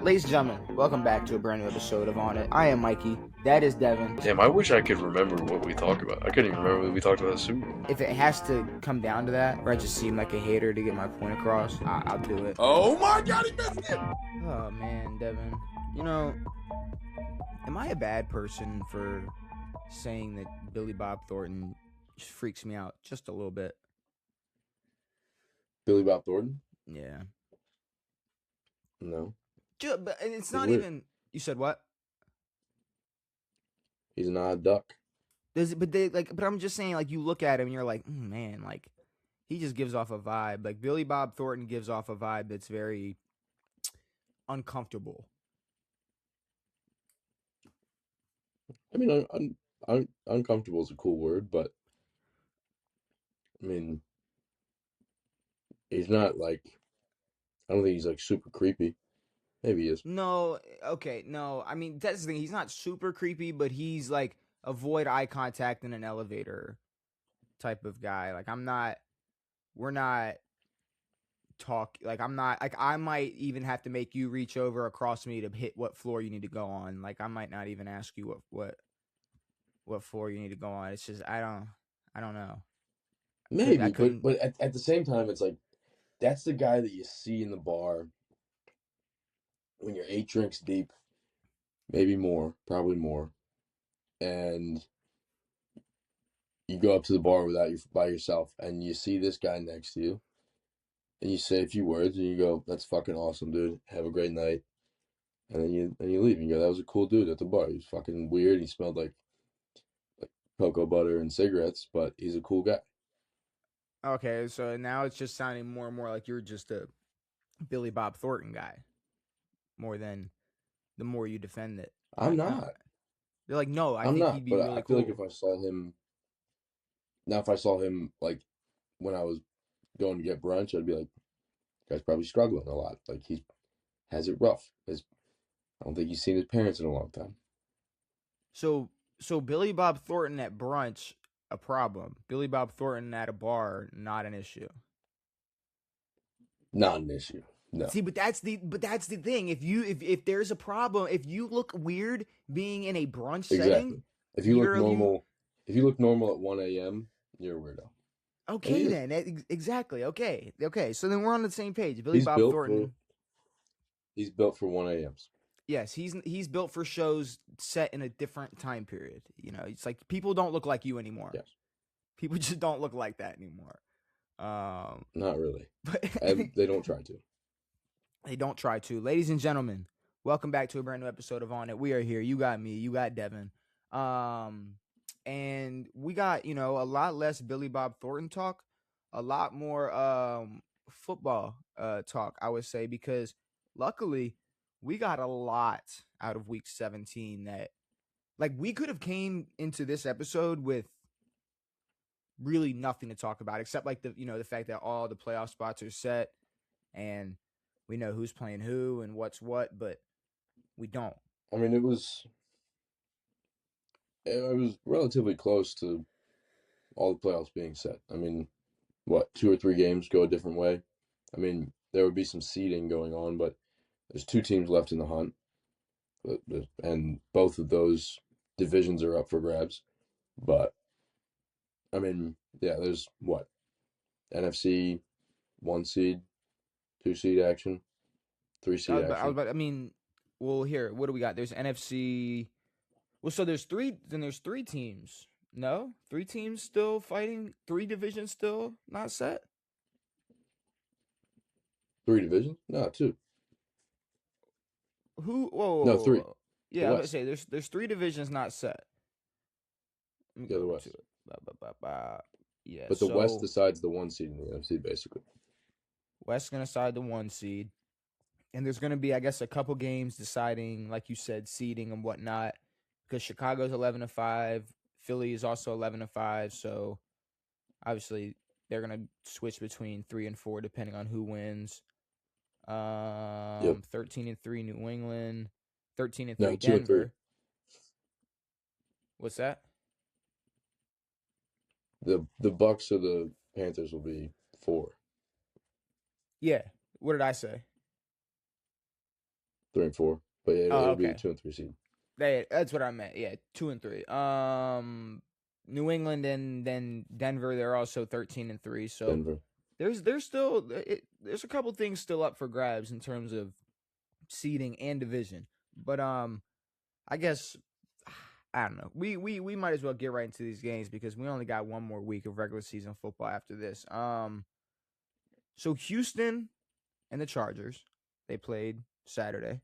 Ladies and gentlemen, welcome back to a brand new episode of On It. I am Mikey. That is Devin. Damn, I wish I could remember what we talked about. I couldn't even remember what we talked about the Super Bowl. If it has to come down to that, or I just seem like a hater to get my point across, I'll do it. Oh my God, he missed it! Oh man, Devin. You know, am I a bad person for saying that Billy Bob Thornton just freaks me out just a little bit? Billy Bob Thornton? Yeah. No. But it's not weird. even. You said what? He's an odd duck. But I'm just saying, like, you look at him and you're like, man, like, he just gives off a vibe. Like, Billy Bob Thornton gives off a vibe that's very uncomfortable. I mean, uncomfortable is a cool word, but I mean, he's not like. I don't think he's like super creepy. Maybe he is. No, okay, no. I mean, that's the thing. He's not super creepy, but he's like avoid eye contact in an elevator type of guy. Like, we're not like, I'm not, like, I might even have to make you reach over across me to hit what floor you need to go on. Like, I might not even ask you what floor you need to go on. It's just, I don't know. Maybe, but at the same time, it's like, that's the guy that you see in the bar when you're 8 drinks deep, maybe more, probably more, and you go up to the bar by yourself, and you see this guy next to you, and you say a few words, and you go, "That's fucking awesome, dude. Have a great night." And then you leave, and you go, "That was a cool dude at the bar. He was fucking weird. He smelled like cocoa butter and cigarettes, but he's a cool guy." Okay, so now it's just sounding more and more like you're just a Billy Bob Thornton guy, more than the more you defend it. I'm not. They're like, no, I'm think not, he'd be but really I cool. feel like if I saw him like when I was going to get brunch, I'd be like, guy's probably struggling a lot. Like, he has it rough. I don't think he's seen his parents in a long time. So Billy Bob Thornton at brunch, a problem. Billy Bob Thornton at a bar, not an issue. Not an issue. No. See, but that's the thing. If there's a problem, if you look weird being in a brunch setting, if you look normal at 1 a.m., you're a weirdo. Okay, then exactly. Okay. So then we're on the same page. Billy He's Bob Thornton. He's built for 1 a.m.s. Yes, he's built for shows set in a different time period. You know, it's like people don't look like you anymore. Yes. People just don't look like that anymore. Not really. But they don't try to. They don't try to. Ladies and gentlemen, welcome back to a brand new episode of On It. We are here. You got me. You got Devin. And we got, a lot less Billy Bob Thornton talk, a lot more football talk, I would say, because luckily we got a lot out of week 17 that, like, we could have came into this episode with really nothing to talk about except, like, the fact that all the playoff spots are set and we know who's playing who and what's what, but we don't. I mean, it was relatively close to all the playoffs being set. I mean, 2 or 3 games go a different way. I mean, there would be some seeding going on, but there's 2 teams left in the hunt, and both of those divisions are up for grabs. But I mean, yeah, there's NFC 1 seed, 2 seed action, 3 seed action. Well, here, what do we got? There's NFC. Well, so there's 3 teams. No? 3 teams still fighting? 3 divisions still not set? 3 divisions? No, 2. Who? Whoa. No, 3. Yeah, I was going to say, there's 3 divisions not set. Yeah, the West. Yeah, but the West decides the 1 seed in the NFC, basically. West's going to decide the 1 seed. And there's going to be, I guess, a couple games deciding, like you said, seeding and whatnot. Because Chicago's 11-5, Philly is also 11-5, so obviously they're gonna switch between 3 and 4 depending on who wins. 13-3 New England, 13-3 Denver. What's that? The Bucks or the Panthers will be 4. Yeah. What did I say? 3 and 4, but yeah, Oh, it'll be the okay. 2 and 3 seed. That's what I meant. Yeah, 2 and 3. New England and then Denver. They're also 13 and 3. So Denver. there's still there's a couple things still up for grabs in terms of seeding and division. But I guess I don't know. We might as well get right into these games because we only got one more week of regular season football after this. So Houston and the Chargers, they played Saturday.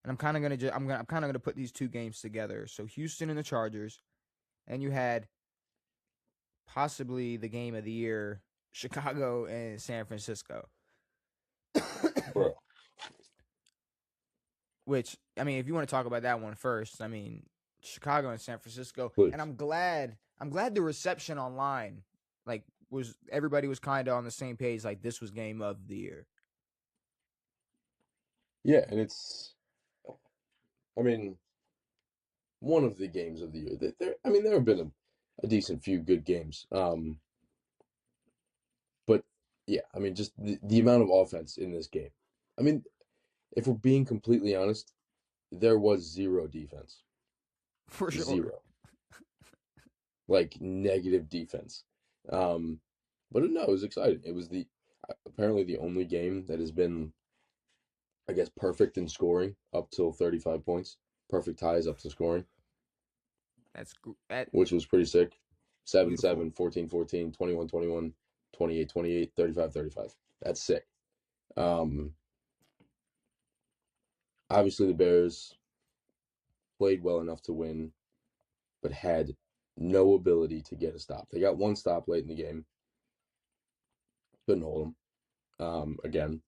And I'm kind of gonna put these two games together. So Houston and the Chargers, and you had possibly the game of the year, Chicago and San Francisco. Bro. Which, I mean, if you want to talk about that one first, I mean, Chicago and San Francisco, Please. and I'm glad the reception online, like, everybody was kind of on the same page, like this was game of the year. Yeah, and it's, I mean, one of the games of the year. There have been a decent few good games. But yeah, I mean, just the amount of offense in this game. I mean, if we're being completely honest, there was zero defense. For sure. Zero. Like negative defense. But no, it was exciting. It was apparently the only game that has been, I guess, perfect in scoring up till 35 points. Perfect ties up to scoring. Which was pretty sick. 7-7, 14-14, 21-21, 28-28, 35-35. That's sick. Obviously the Bears played well enough to win, but had no ability to get a stop. They got one stop late in the game. Couldn't hold them. Again,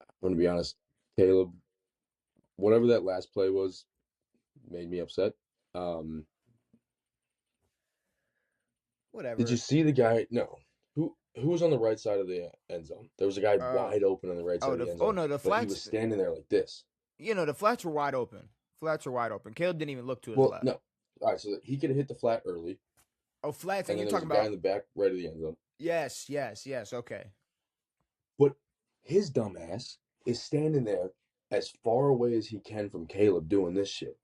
I'm going to be honest, Caleb, whatever that last play was, made me upset. Whatever. Did you see the guy? No. Who was on the right side of the end zone? There was a guy wide open on the right side of the end zone. Oh, no, the flats. But he was standing there like this. You know, the flats were wide open. Caleb didn't even look to his left. No. All right, so he could have hit the flat early. Oh, flats, and you're then talking there was a guy about in the back right of the end zone. Yes, okay. But his dumb ass is standing there as far away as he can from Caleb doing this shit.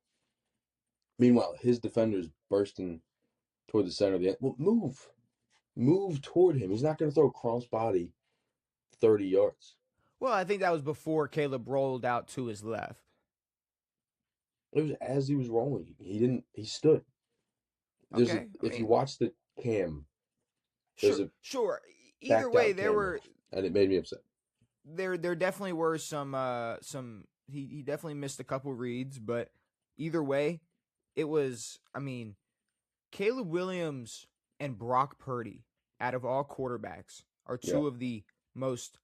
Meanwhile, his defender's bursting toward the center of the end. Well, move toward him. He's not going to throw crossbody 30 yards. Well, I think that was before Caleb rolled out to his left. It was as he was rolling. He stood. If you watch the cam, sure. Either way, there were, and it made me upset. There definitely were some. He definitely missed a couple reads, but either way, it was. I mean, Caleb Williams and Brock Purdy, out of all quarterbacks, are two of the most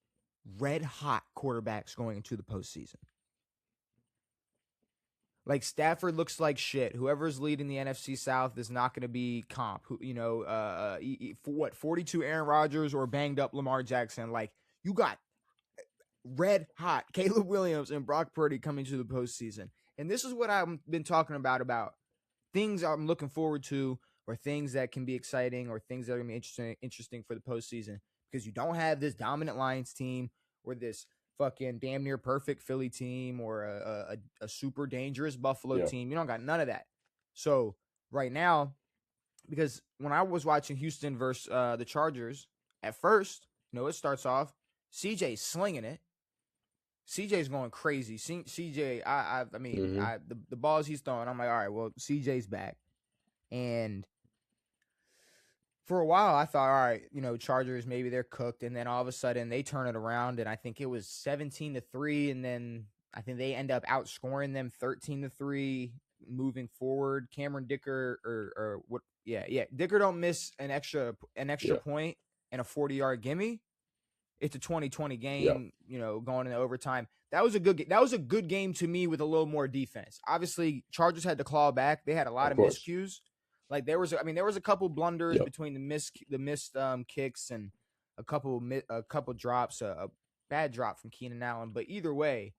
red hot quarterbacks going into the postseason. Like, Stafford looks like shit. Whoever's leading the NFC South is not going to be comp. 42 Aaron Rodgers or banged up Lamar Jackson. Like, you got red hot Caleb Williams and Brock Purdy coming to the postseason. And this is what I've been talking about things I'm looking forward to, or things that can be exciting, or things that are going to be interesting for the postseason. Because you don't have this dominant Lions team, or this fucking damn near perfect Philly team, or a super dangerous Buffalo team. You don't got none of that. So right now, because when I was watching Houston versus the Chargers, at first, it starts off, CJ's slinging it. CJ's going crazy. CJ, the balls he's throwing, I'm like, all right, well, CJ's back. And for a while, I thought, all right, Chargers, maybe they're cooked. And then all of a sudden, they turn it around, and I think it was 17-3. And then I think they end up outscoring them 13-3 moving forward. Cameron Dicker or what? Yeah. Dicker don't miss an extra point and a 40-yard gimme. It's a 20-20 game, going into overtime. That was a good game to me with a little more defense. Obviously, Chargers had to claw back. They had a lot of miscues. Like, there was a couple blunders between the missed kicks and a couple drops, a bad drop from Keenan Allen. But either way,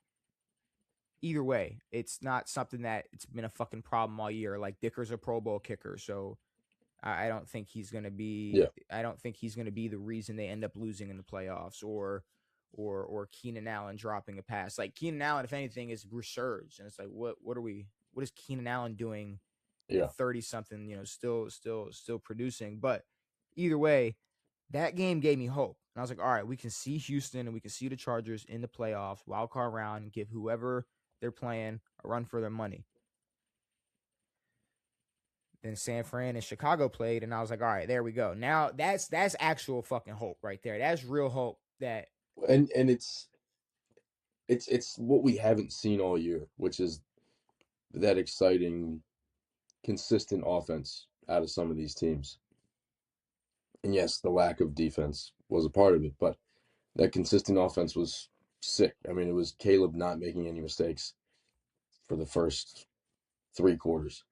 it's not something that it's been a fucking problem all year. Like, Dicker's a Pro Bowl kicker, so I don't think he's gonna be. I don't think he's gonna be the reason they end up losing in the playoffs or or Keenan Allen dropping a pass. Like Keenan Allen, if anything, is resurged, and it's like, what is Keenan Allen doing at 30 something? Still producing. But either way, that game gave me hope, and I was like, all right, we can see Houston and we can see the Chargers in the playoffs, wild card round, and give whoever they're playing a run for their money. Then San Fran and Chicago played, and I was like, all right, there we go. Now that's actual fucking hope right there. That's real hope. That and it's what we haven't seen all year, which is that exciting, consistent offense out of some of these teams. And yes, the lack of defense was a part of it, but that consistent offense was sick. I mean, it was Caleb not making any mistakes for the first 3 quarters.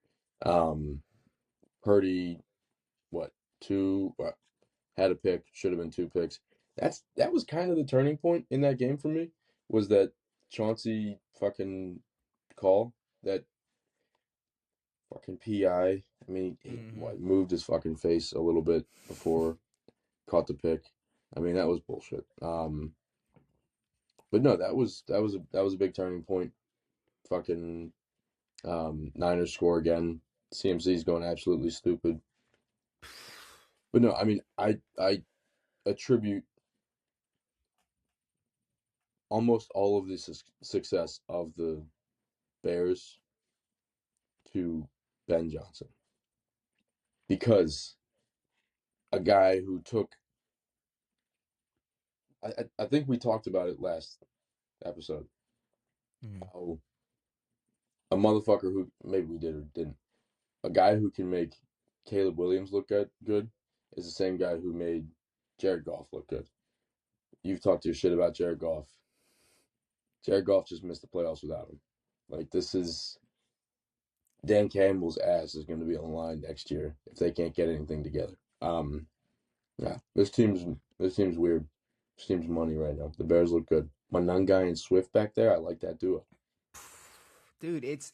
Purdy, had a pick, should have been 2 picks. That was kind of the turning point in that game for me, was that Chauncey fucking call, that fucking PI. I mean, he moved his fucking face a little bit before caught the pick. I mean, that was bullshit. But no, that was a big turning point. Fucking Niners score again. CMC's going absolutely stupid. But no, I mean, I attribute almost all of the success of the Bears to Ben Johnson, because a guy who took, I think we talked about it last episode, how a motherfucker who, maybe we did or didn't, a guy who can make Caleb Williams look good is the same guy who made Jared Goff look good. You've talked your shit about Jared Goff. Jared Goff just missed the playoffs without him. Like, this is, Dan Campbell's ass is going to be on the line next year if they can't get anything together. Yeah, this team's weird. This team's money right now. The Bears look good. Monangai and Swift back there, I like that duo. Dude, it's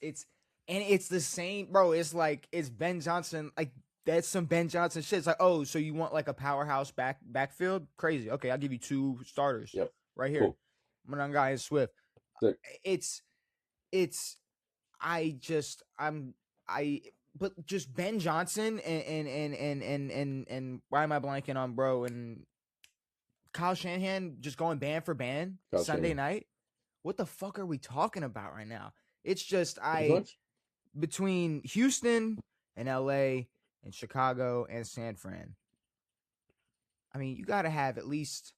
the same, bro. It's like, it's Ben Johnson. Like, that's some Ben Johnson shit. It's like, oh, so you want like a powerhouse backfield? Crazy. Okay, I'll give you 2 starters. Yep. Right here. Cool. Monangai and Swift. Sick. But just Ben Johnson and why am I blanking on bro, and Kyle Shanahan just going band for band Sunday night? What the fuck are we talking about right now? It's just between Houston and LA and Chicago and San Fran. I mean, you got to have at least,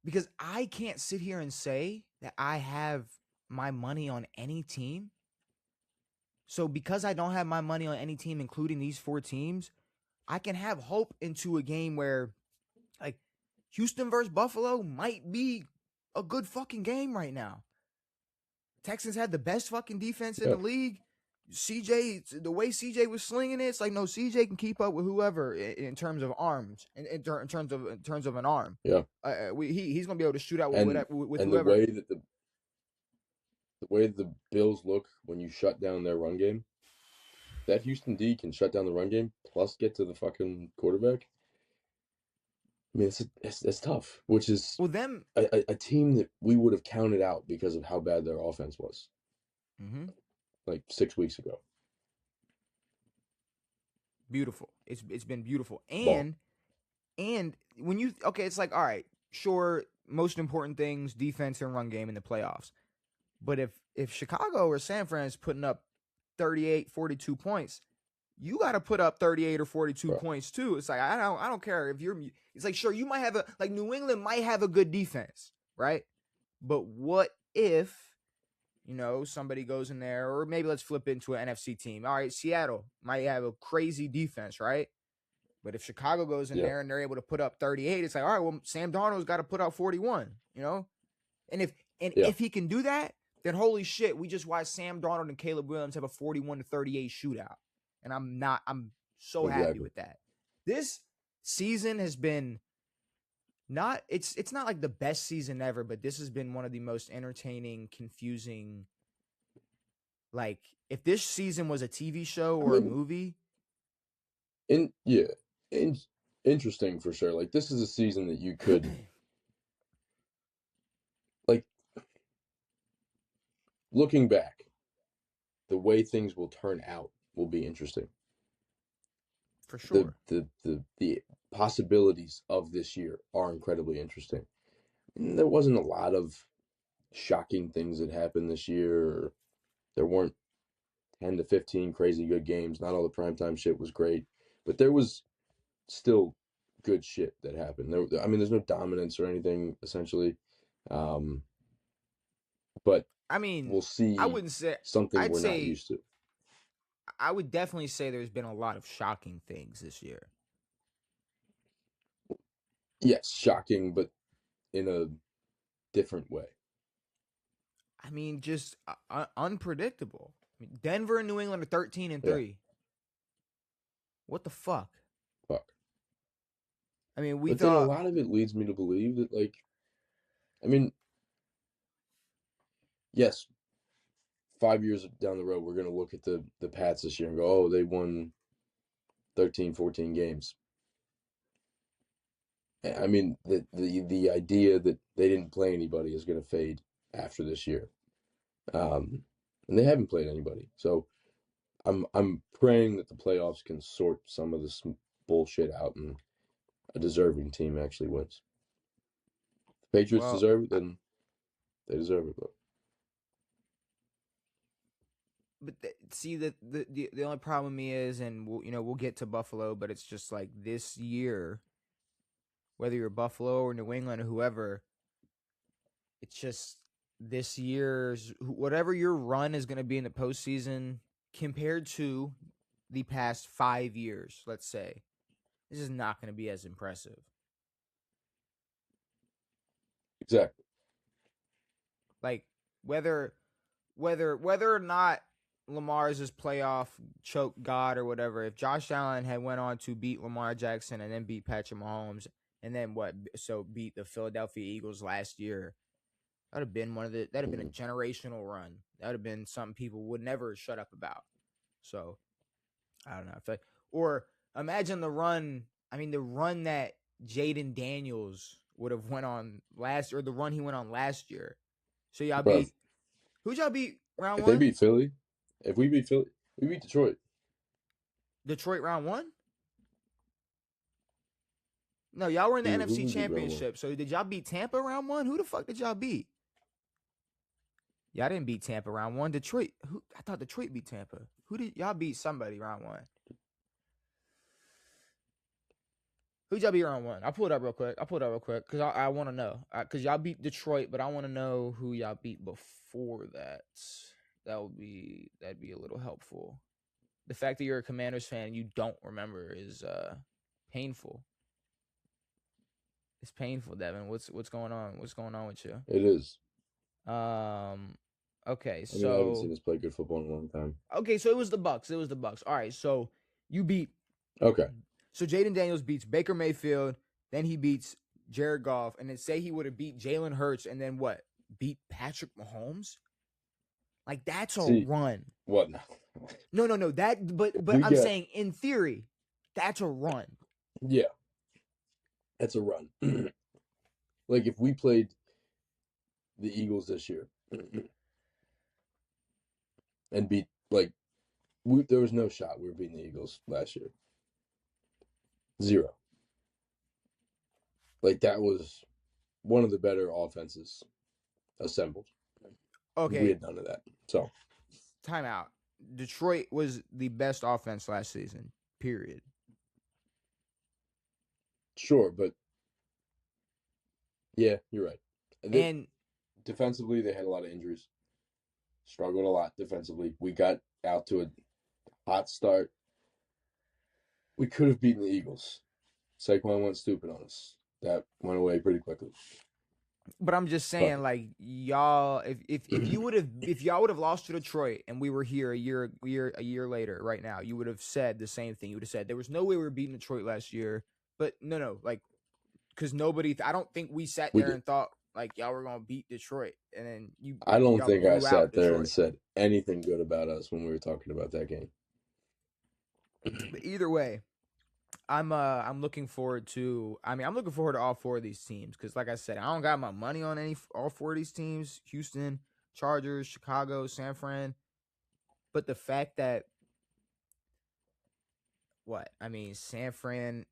because I can't sit here and say that I have my money on any team. So because I don't have my money on any team, including these 4 teams, I can have hope into a game where, like, Houston versus Buffalo might be a good fucking game right now. Texans had the best fucking defense in the league. CJ, the way CJ was slinging it, it's like, no, CJ can keep up with whoever in terms of arms, in terms of an arm. Yeah, he's gonna be able to shoot out with and whoever. The way the Bills look when you shut down their run game, that Houston D can shut down the run game plus get to the fucking quarterback. I mean, it's tough, which is a team that we would have counted out because of how bad their offense was. Like 6 weeks ago. Beautiful. It's been beautiful. And when you, it's like, all right, sure, most important things, defense and run game in the playoffs. But if Chicago or San Fran is putting up 38, 42 points, you got to put up 38 or 42 points too. It's like, I don't care if you're, it's like, sure, you might have New England might have a good defense, right? But what if, somebody goes in there, or maybe let's flip into an NFC team. All right, Seattle might have a crazy defense, right? But if Chicago goes in there and they're able to put up 38, it's like, all right, well, Sam Darnold's got to put up 41, And if he can do that, then holy shit, we just watched Sam Darnold and Caleb Williams have a 41-38 shootout. And I'm so happy with that. This season has been it's not like the best season ever, but this has been one of the most entertaining, confusing. Like, if this season was a TV show or a movie. Interesting for sure. Like, this is a season that you could looking back, the way things will turn out will be interesting. For sure. The possibilities of this year are incredibly interesting. And there wasn't a lot of shocking things that happened this year. There weren't 10 to 15 crazy good games. Not all the primetime shit was great, but there was still good shit that happened. There's no dominance or anything essentially, but I mean, we'll see. I wouldn't say something I'd we're not say used to. I would definitely say there's been a lot of shocking things this year. Yes, shocking, but in a different way. I mean, just unpredictable. I mean, Denver and New England are 13-3. What the fuck? Fuck. I mean, then a lot of it leads me to believe that, yes, 5 years down the road, we're going to look at the Pats this year and go, oh, they won 13, 14 games. I mean, the idea that they didn't play anybody is going to fade after this year. And they haven't played anybody. So I'm praying that the playoffs can sort some of this bullshit out and a deserving team actually wins. If the Patriots deserve it, then they deserve it. But see, the only problem with me is, and we'll get to Buffalo, but it's just like this year, whether you're Buffalo or New England or whoever, it's just this year's whatever your run is going to be in the postseason compared to the past 5 years, let's say, this is not going to be as impressive. Exactly. Like whether or not Lamar is this playoff choke god or whatever, if Josh Allen had went on to beat Lamar Jackson and then beat Patrick Mahomes and then beat the Philadelphia Eagles last year, that'd have been that'd have been a generational run. That would have been something people would never shut up about. So I don't know. Or imagine the run. I mean, the run that Jaden Daniels would have went on the run he went on last year. So y'all beat. Who'd y'all beat round one? If they beat Philly, if we beat Philly, we beat Detroit. Detroit round one? No, y'all were in the NFC Championship. So did y'all beat Tampa round one? Who the fuck did y'all beat? Y'all didn't beat Tampa round one. Detroit. I thought Detroit beat Tampa. Who did y'all beat? Somebody round one. Who'd y'all beat round one? I'll pull it up real quick because I want to know. Because y'all beat Detroit, but I want to know who y'all beat before that. That'd be a little helpful. The fact that you're a Commanders fan and you don't remember is painful. It's painful, Devin. What's going on? What's going on with you? It is. Okay, I haven't seen us play good football in a long time. Okay, so it was the Bucks. All right, so you beat. Okay. So Jaden Daniels beats Baker Mayfield, then he beats Jared Goff, and then say he would have beat Jalen Hurts, and then what? Beat Patrick Mahomes? Like that's a run. What now? No. But I'm saying in theory, that's a run. Yeah. That's a run. Like if we played the Eagles this year and beat there was no shot we were beating the Eagles last year. 0. Like that was one of the better offenses assembled. Okay. We had none of that. So timeout. Detroit was the best offense last season. Period. Sure, but yeah, you're right. And defensively, they had a lot of injuries. Struggled a lot defensively. We got out to a hot start. We could have beaten the Eagles. Saquon went stupid on us. That went away pretty quickly. But I'm just saying, like y'all, if y'all would have lost to Detroit and we were here a year later, right now, you would have said the same thing. You would have said there was no way we were beating Detroit last year. But no, like because I don't think we sat there and thought like y'all were gonna beat Detroit, and then you. I don't think I sat there and said anything good about us when we were talking about that game. But either way, I'm looking forward to. I'm looking forward to all 4 of these teams because, like I said, I don't got my money on all 4 of these teams: Houston, Chargers, Chicago, San Fran. But the fact that San Fran,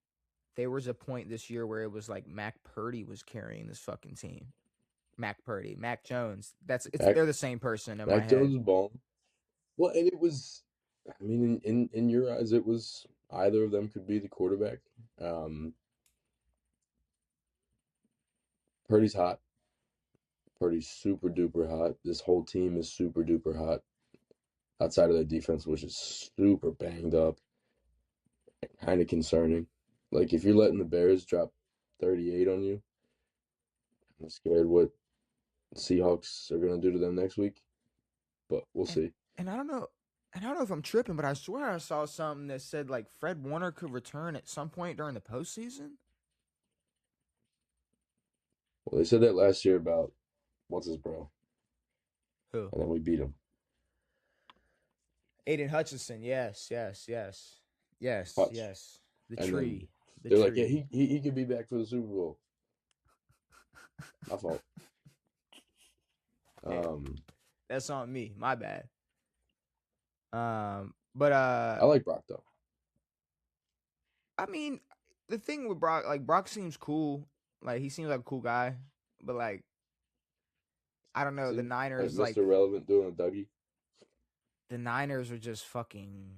there was a point this year where it was like Mac Purdy was carrying this fucking team. Mac Purdy, Mac Jones. They're the same person in my Mac head. Jones was balling. Well, and it was, I mean, in your eyes, it was either of them could be the quarterback. Purdy's hot. Purdy's super duper hot. This whole team is super duper hot. Outside of their defense, which is super banged up, kind of concerning. Like if you're letting the Bears drop 38 on you, I'm scared what Seahawks are gonna do to them next week. But we'll see. And I don't know if I'm tripping, but I swear I saw something that said like Fred Warner could return at some point during the postseason. Well, they said that last year about what's his bro. Who? And then we beat him. Aiden Hutchinson. Yes. Hutch. Yes. The and tree. They're like, yeah, he could be back for the Super Bowl. My fault. That's on me. My bad. But I like Brock though. I mean, the thing with Brock, like Brock seems cool. Like he seems like a cool guy, but like I don't know, the Niners like Mr. Relevant doing a Dougie. The Niners are just fucking.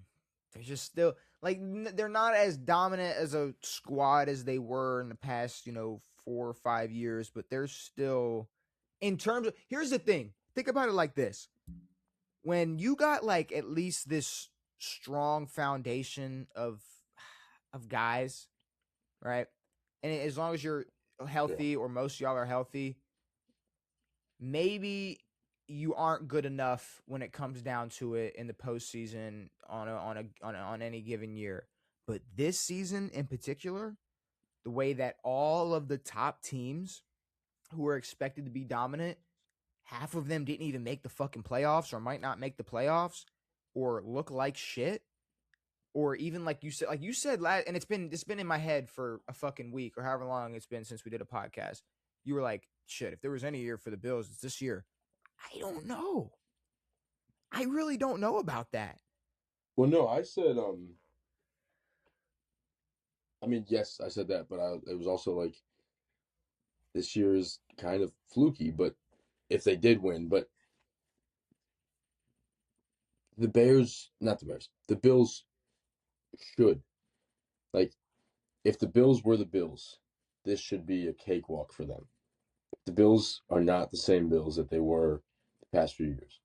They're just still like they're not as dominant as a squad as they were in the past, 4 or 5 years, but they're still in terms of. Here's the thing. Think about it like this. When you got like at least this strong foundation of guys, right? And as long as you're healthy or most of y'all are healthy, maybe you aren't good enough when it comes down to it in the postseason on any given year. But this season in particular, the way that all of the top teams who were expected to be dominant, half of them didn't even make the fucking playoffs or might not make the playoffs or look like shit. Or even like you said last, and it's been in my head for a fucking week or however long it's been since we did a podcast. You were like, shit, if there was any year for the Bills, it's this year. I don't know. I really don't know about that. Well, no, I said, I mean, yes, I said that, but it was also like, this year is kind of fluky, but if they did win, but the Bills should. Like, if the Bills were the Bills, this should be a cakewalk for them. The Bills are not the same Bills that they were the past few years.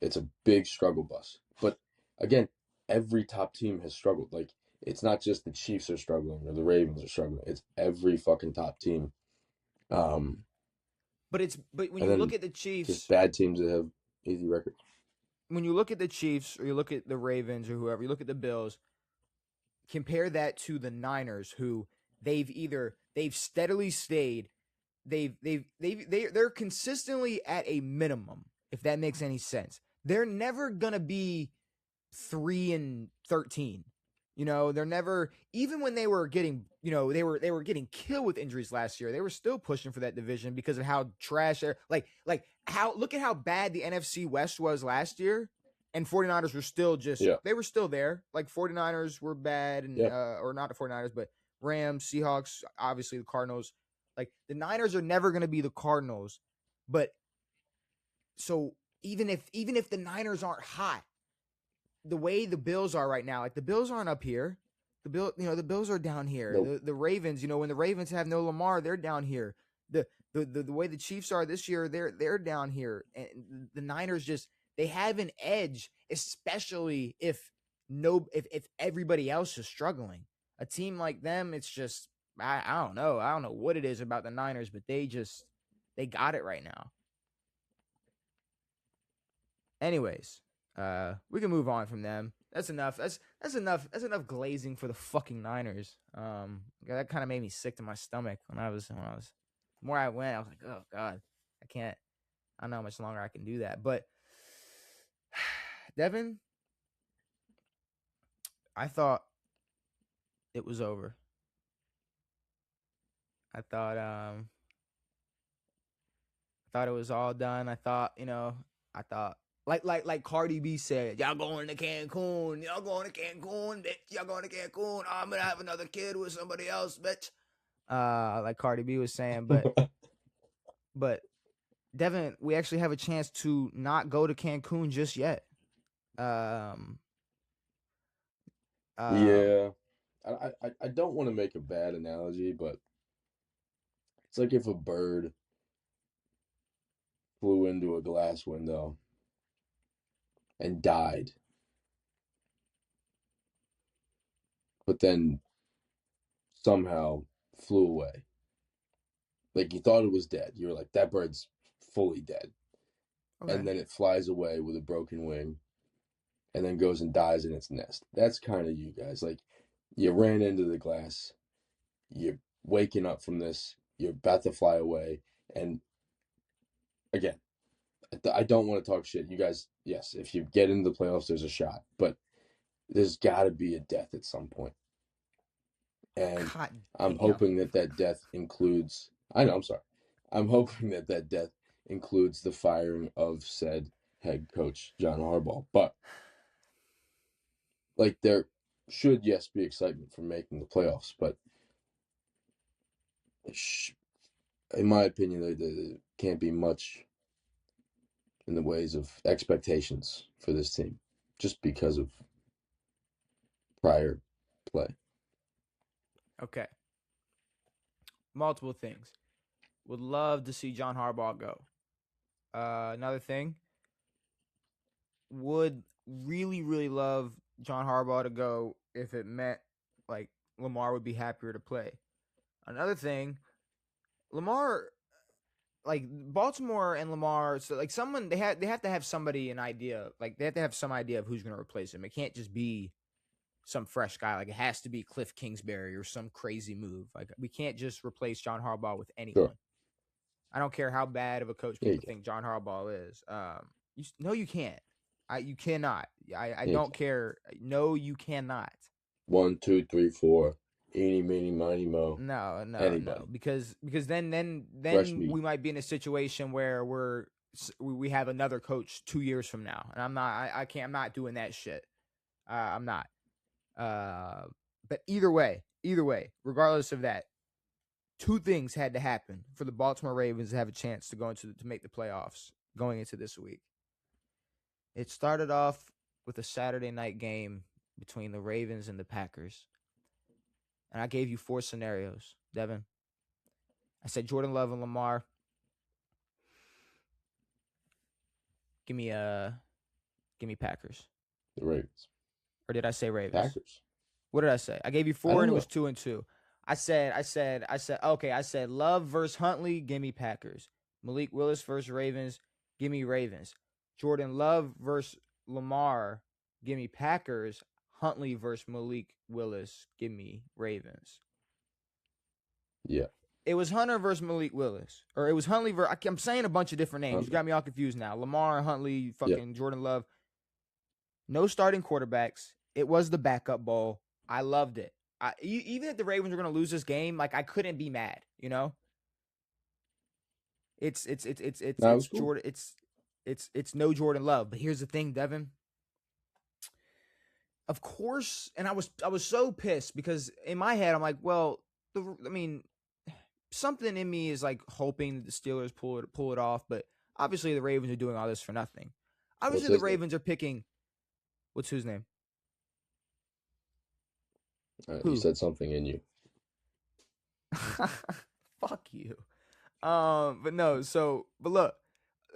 It's a big struggle bus. But again, every top team has struggled. Like, it's not just the Chiefs are struggling or the Ravens are struggling. It's every fucking top team. But when you look at the Chiefs, just bad teams that have easy records. When you look at the Chiefs or you look at the Ravens or whoever, you look at the Bills, compare that to the Niners, who they've steadily stayed, they're consistently at a minimum, if that makes any sense. They're never gonna be 3-13. They're never, even when they were getting, they were getting killed with injuries last year. They were still pushing for that division because of how trash they're look at how bad the NFC West was last year, and 49ers were still they were still there. Like 49ers were bad and or not the 49ers, but Rams, Seahawks, obviously the Cardinals. Like the Niners are never going to be the Cardinals, but so even if the Niners aren't hot, the way the Bills are right now, like the Bills aren't up here. The Bills are down here. Nope. The Ravens, when the Ravens have no Lamar, they're down here. The way the Chiefs are this year, they're down here. And the Niners they have an edge, especially if everybody else is struggling. A team like them, it's just I don't know. I don't know what it is about the Niners, but they got it right now. Anyways, we can move on from them. That's enough. That's enough glazing for the fucking Niners. That kind of made me sick to my stomach when I was the more I went, I was like, oh God, I don't know how much longer I can do that. But Devin, I thought it was over. I thought thought it was all done. I thought, like Cardi B said, y'all going to Cancun, bitch. Y'all going to Cancun. I'm gonna have another kid with somebody else, bitch. Like Cardi B was saying, but Devin, we actually have a chance to not go to Cancun just yet. Yeah, I don't want to make a bad analogy, but it's like if a bird flew into a glass window and died, but then somehow flew away. Like you thought it was dead. You were like, that bird's fully dead. Okay. And then it flies away with a broken wing and then goes and dies in its nest. That's kind of you guys. Like you ran into the glass, you're waking up from this, you're about to fly away. And again, I don't want to talk shit. You guys, yes, if you get into the playoffs, there's a shot. But there's got to be a death at some point. And I'm hoping that death includes, I know, I'm sorry. I'm hoping that death includes the firing of said head coach, John Harbaugh. But, like, there should, yes, be excitement for making the playoffs. But, in my opinion, there can't be much in the ways of expectations for this team just because of prior play. Okay. Multiple things. Would love to see John Harbaugh go. Another thing. Would really, really love John Harbaugh to go if it meant like Lamar would be happier to play. Another thing, Lamar, like Baltimore and Lamar, so like someone they have to have somebody an idea, like they have to have some idea of who's going to replace him. It can't just be some fresh guy. Like it has to be Cliff Kingsbury or some crazy move. Like we can't just replace John Harbaugh with anyone. Sure. I don't care how bad of a coach people think John Harbaugh is. You can't. You cannot. I don't care. No, you cannot. 1, 2, 3, 4. Eeny, meeny, miny, mo. No. Because then we might be in a situation where we have another coach 2 years from now, and I'm not doing that shit. I'm not. But either way, regardless of that, two things had to happen for the Baltimore Ravens to have a chance to to make the playoffs going into this week. It started off with a Saturday night game between the Ravens and the Packers. And I gave you 4 scenarios, Devin. I said Jordan Love and Lamar. Give me Packers. The Ravens. Or did I say Ravens? Packers. What did I say? I gave you 4 and it was 2 and 2. I said Love versus Huntley, give me Packers. Malik Willis versus Ravens, give me Ravens. Jordan Love versus Lamar, give me Packers. Huntley versus Malik Willis, give me Ravens. Yeah. It was Hunter versus Malik Willis. Or it was Huntley versus... I'm saying a bunch of different names. Huntley. You got me all confused now. Lamar, Huntley, fucking Jordan Love. No starting quarterbacks. It was the backup bowl. I loved it. Even if the Ravens were going to lose this game, like I couldn't be mad, you know? It's Jordan. It's no Jordan Love. But here's the thing, Devin. Of course, and I was so pissed because in my head I'm like, well, something in me is like hoping that the Steelers pull it off, but obviously the Ravens are doing all this for nothing. Obviously the Ravens are picking. What's whose name? You said something in you. Fuck you. But look,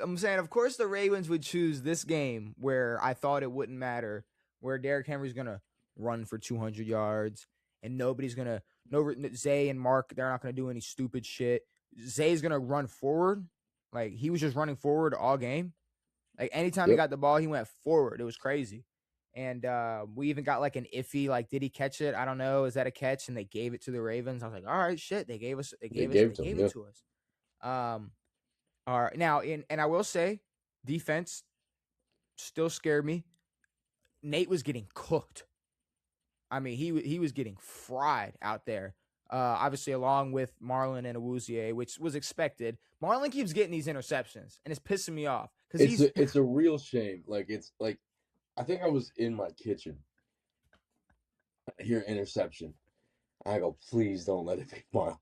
I'm saying, of course, the Ravens would choose this game where I thought it wouldn't matter, where Derrick Henry's gonna run for 200 yards and nobody's gonna Zay and Mark, they're not gonna do any stupid shit. Zay's gonna run forward, like he was just running forward all game. Like anytime he got the ball, he went forward. It was crazy. And we even got like an iffy, like, did he catch it? I don't know. Is that a catch? And they gave it to the Ravens. I was like, all right, shit. They gave it to us. All right. Now, and I will say, defense still scared me. Nate was getting cooked. I mean, he was getting fried out there. obviously along with Marlon and Awuzie, which was expected. Marlon keeps getting these interceptions, and it's pissing me off because it's a real shame. Like it's like I think I was in my kitchen. I hear interception. I go, please don't let it be Marlon,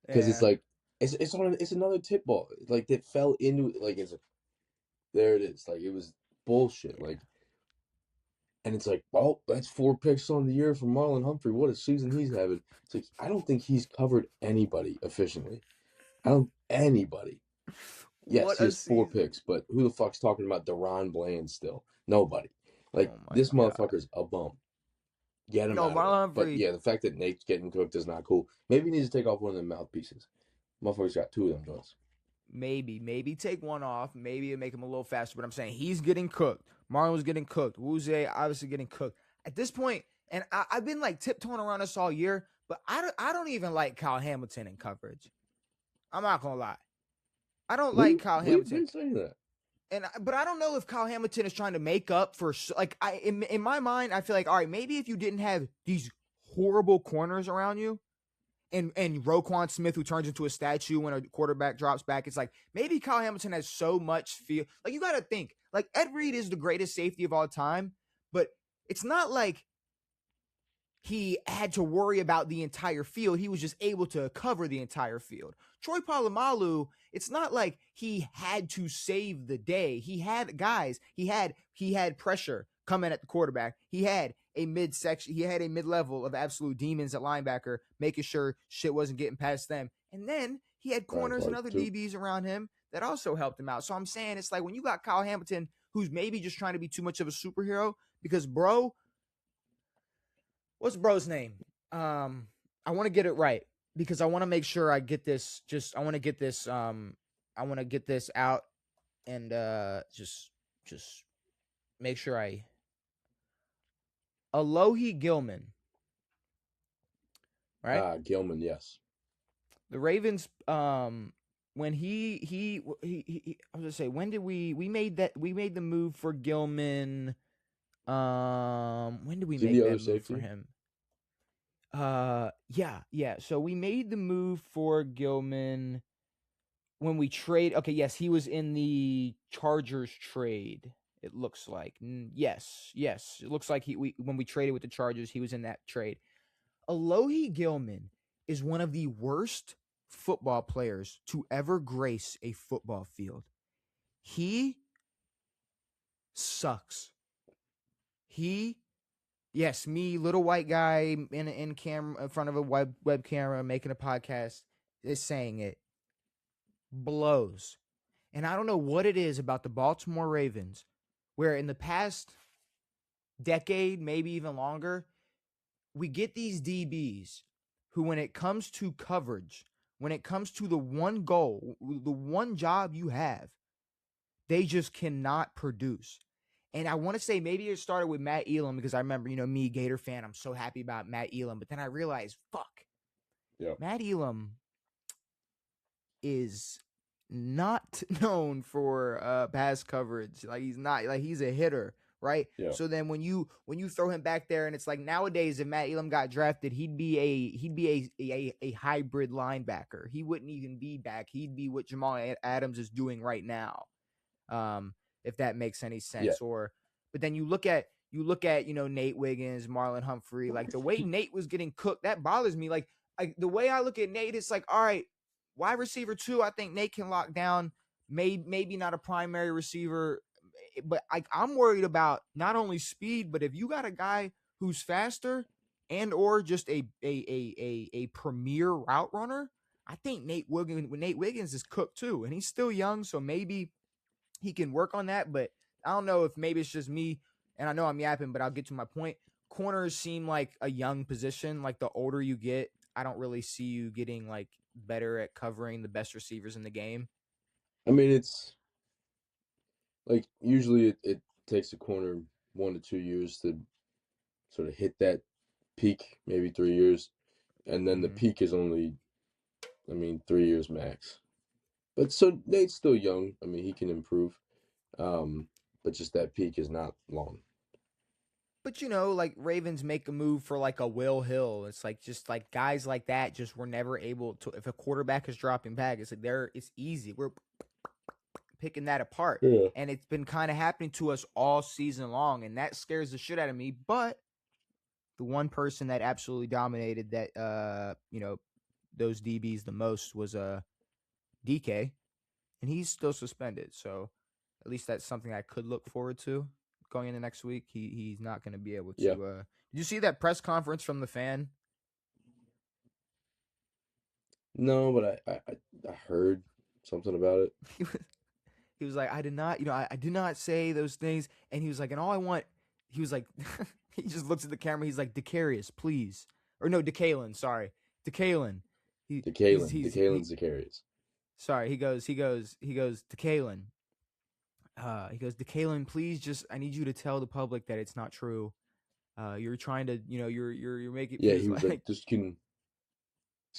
because it's like it's another tip ball. Like that fell into like there it is. Like it was bullshit. Like. And it's like, well, that's 4 picks on the year for Marlon Humphrey. What a season he's having. It's like, I don't think he's covered anybody efficiently. Anybody. Yes, what he a has 4 season. picks, but who the fuck's talking about Deron Bland still? Nobody. Like, Oh my this god. motherfucker's a bum. Get him No, out of there. Marlon But Humphrey. yeah, the fact that Nate's getting cooked is not cool. Maybe he needs to take off one of them mouthpieces. Motherfucker's got 2 of them joints. Maybe take one off. Maybe it make him a little faster. But I'm saying he's getting cooked. Marlon was getting cooked. Wuze obviously getting cooked. At this point, and I've been like tiptoeing around this all year, but I don't even like Kyle Hamilton in coverage. I'm not gonna lie. I don't like Kyle We've Hamilton. been saying that. But I don't know if Kyle Hamilton is trying to make up for like in my mind I feel like all right, maybe if you didn't have these horrible corners around you and Roquan Smith who turns into a statue when a quarterback drops back, it's like maybe Kyle Hamilton has so much feel. Like you got to think like Ed Reed is the greatest safety of all time, but it's not like he had to worry about the entire field. He was just able to cover the entire field. Troy Polamalu, it's not like he had to save the day. He had guys. He had pressure coming at the quarterback. He had a midsection. He had a mid-level of absolute demons at linebacker, making sure shit wasn't getting past them. And then he had corners and other DBs around him that also helped him out. So I'm saying it's like when you got Kyle Hamilton, who's maybe just trying to be too much of a superhero, because bro, what's bro's name? I want to get it right because I want to make sure I get this. I want to get this. I want to get this out and just make sure Alohi Gilman, right? Gilman, yes. The Ravens. When he I was gonna say, when did we made the move for Gilman? When did we make that move for him? Yeah. So we made the move for Gilman when we trade. Okay, yes, he was in the Chargers trade. It looks like yes. It looks like when we traded with the Chargers, he was in that trade. Alohi Gilman is one of the worst football players to ever grace a football field. He sucks. Yes, me, little white guy in camera in front of a web camera making a podcast is saying it. Blows. And I don't know what it is about the Baltimore Ravens where in the past decade, maybe even longer, we get these DBs who, when it comes to coverage, when it comes to the one goal, the one job you have, they just cannot produce. And I want to say maybe it started with Matt Elam because I remember, me, Gator fan, I'm so happy about Matt Elam. But then I realized, Matt Elam is not known for pass coverage. Like he's not, like he's a hitter, right? Yeah. So then when you throw him back there, and it's like nowadays, if Matt Elam got drafted, he'd be a hybrid linebacker. He wouldn't even be back. He'd be what Jamal Adams is doing right now. If that makes any sense. Yeah. But then you look at Nate Wiggins, Marlon Humphrey, like the way Nate was getting cooked, that bothers me. Like the way I look at Nate, it's like, all right, wide receiver 2, I think Nate can lock down. Maybe not a primary receiver, but I'm worried about not only speed, but if you got a guy who's faster and or just a premier route runner, I think Nate Wiggins is cooked too, and he's still young, so maybe he can work on that. But I don't know if maybe it's just me, and I know I'm yapping, but I'll get to my point. Corners seem like a young position. Like the older you get, I don't really see you getting like better at covering the best receivers in the game. I mean, it's like usually it takes a corner 1 to 2 years to sort of hit that peak, maybe 3 years. And then the peak is only, 3 years max. But so Nate's still young. I mean, he can improve. But just that peak is not long. But like Ravens make a move for like a Will Hill. It's like just like guys like that just were never able to. If a quarterback is dropping back, it's like it's easy. We're picking that apart, Yeah. and it's been kind of happening to us all season long, and that scares the shit out of me. But the one person that absolutely dominated that, those DBs the most was DK, and he's still suspended. So at least that's something I could look forward to going into next week. He's not going to be able to. Yeah. Did you see that press conference from the fan? No, but I heard something about it. He was like, I did not, I did not say those things. And he was like, and all I want, he was like, he just looks at the camera. He's like, Decarius, please. Or no, DeKalen, sorry. DeKalen. DeKalen's Decarius. Sorry, he goes, DeKalen. He goes, DeKalen, please I need you to tell the public that it's not true. You're trying to, you're making. Yeah, he was like, this can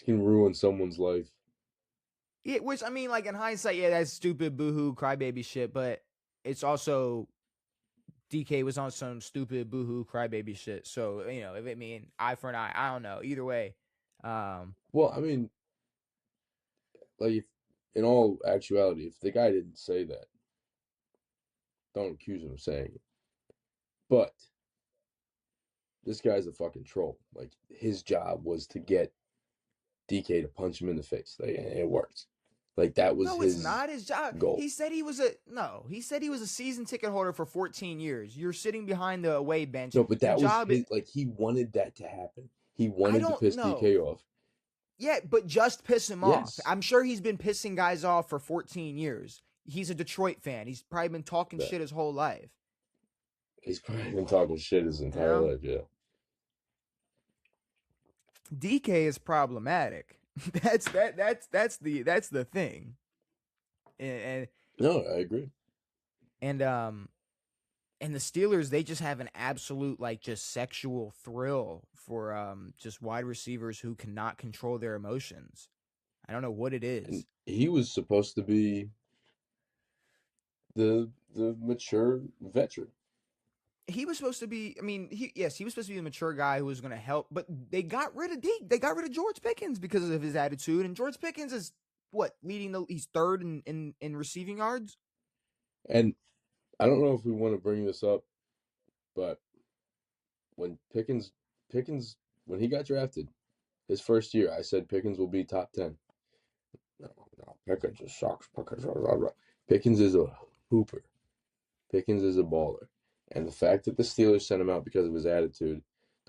ruin someone's life. Yeah, which I mean, like in hindsight, yeah, that's stupid, boohoo, crybaby shit. But it's also DK was on some stupid, boohoo, crybaby shit. So if it mean eye for an eye, I don't know. Either way. Well, I mean, like, if, in all actuality, if the guy didn't say that, don't accuse him of saying it. But this guy's a fucking troll. Like, his job was to get DK to punch him in the face. Like, and it worked. Like, that was his. It's not his job. Goal. He said he was a season ticket holder for 14 years. You're sitting behind the away bench. No, but that was his, like, he wanted that to happen. He wanted to piss DK off. Yeah, but just piss him off. I'm sure he's been pissing guys off for 14 years. He's a Detroit fan. He's probably been talking shit his whole life. He's probably been talking shit his entire life, yeah. DK is problematic. That's the thing. And no, I agree. And the Steelers, they just have an absolute just sexual thrill for just wide receivers who cannot control their emotions. I don't know what it is. And he was supposed to be the mature veteran. He was supposed to be. I mean, he was supposed to be the mature guy who was going to help. But they got rid of They got rid of George Pickens because of his attitude. And George Pickens is he's third in receiving yards. And I don't know if we want to bring this up, but when Pickens when he got drafted, his first year, I said Pickens will be top 10. No, Pickens just sucks. Pickens is a hooper. Pickens is a baller. And the fact that the Steelers sent him out because of his attitude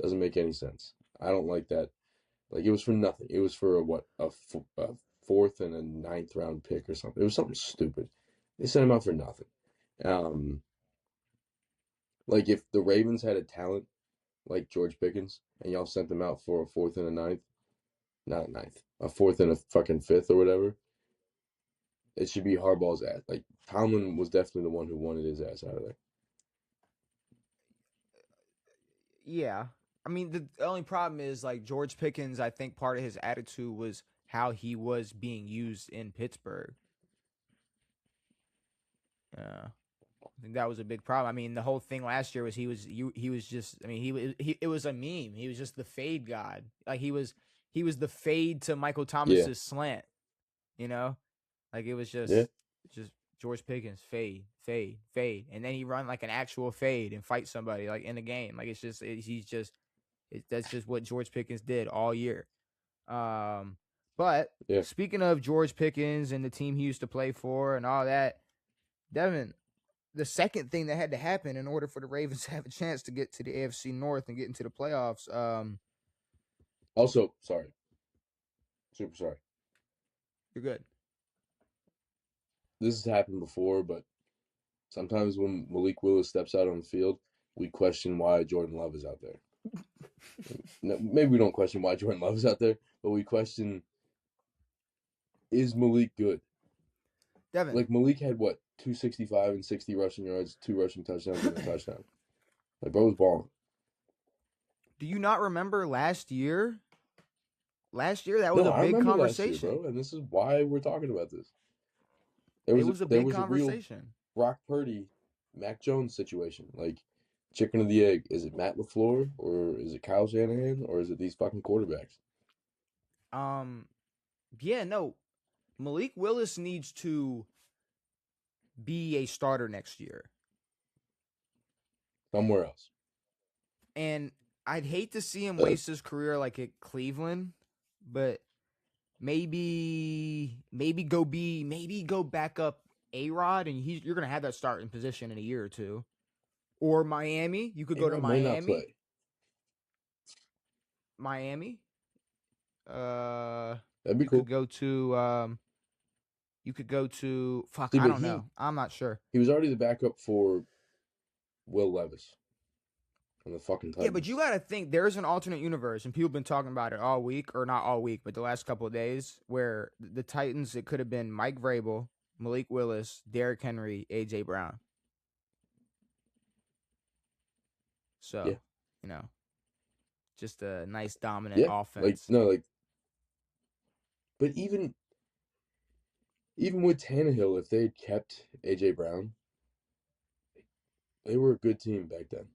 doesn't make any sense. I don't like that. Like, it was for nothing. It was for a fourth and a ninth round pick or something. It was something stupid. They sent him out for nothing. Like, if the Ravens had a talent like George Pickens and y'all sent them out for a fourth and a ninth, not a ninth, a fourth and a fucking fifth or whatever, it should be Harbaugh's ass. Like, Tomlin was definitely the one who wanted his ass out of there. Yeah. I mean, the only problem is, George Pickens, I think part of his attitude was how he was being used in Pittsburgh. I think that was a big problem. I mean, the whole thing last year was he was just, I mean, it was a meme. He was just the fade god. Like, he was the fade to Michael Thomas's slant, Like, it was just George Pickens, fade. And then he run like an actual fade and fight somebody in the game. Like, that's just what George Pickens did all year. But speaking of George Pickens and the team he used to play for and all that, Devin, the second thing that had to happen in order for the Ravens to have a chance to get to the AFC North and get into the playoffs. Also, sorry. Super sorry. You're good. This has happened before, but sometimes when Malik Willis steps out on the field, we question why Jordan Love is out there. No, maybe we don't question why Jordan Love is out there, but we question, is Malik good? Devin. Like, Malik had, 265 and 60 rushing yards, 2 rushing touchdowns, and a touchdown. Like, bro was balling. Do you not remember last year? Last year, that was a big conversation. Last year, bro, and this is why we're talking about this. It was a big conversation. Real Brock Purdy, Mac Jones situation. Like, chicken or the egg? Is it Matt LaFleur or is it Kyle Shanahan or is it these fucking quarterbacks? Yeah, no. Malik Willis needs to be a starter next year. Somewhere else. And I'd hate to see him waste his career like at Cleveland, but maybe go back up A-Rod, and you're gonna have that starting position in a year or two. Or Miami, you could go to Miami. Miami. That'd be cool. Could go to you could go to fuck. See, I don't know. I'm not sure. He was already the backup for Will Levis. On the fucking Titans. Yeah, but you gotta think there's an alternate universe, and people have been talking about it all week, or not all week, but the last couple of days, where the Titans, it could have been Mike Vrabel, Malik Willis, Derrick Henry, AJ Brown. So, you know, just a nice dominant offense. But even with Tannehill, if they had kept AJ Brown, they were a good team back then.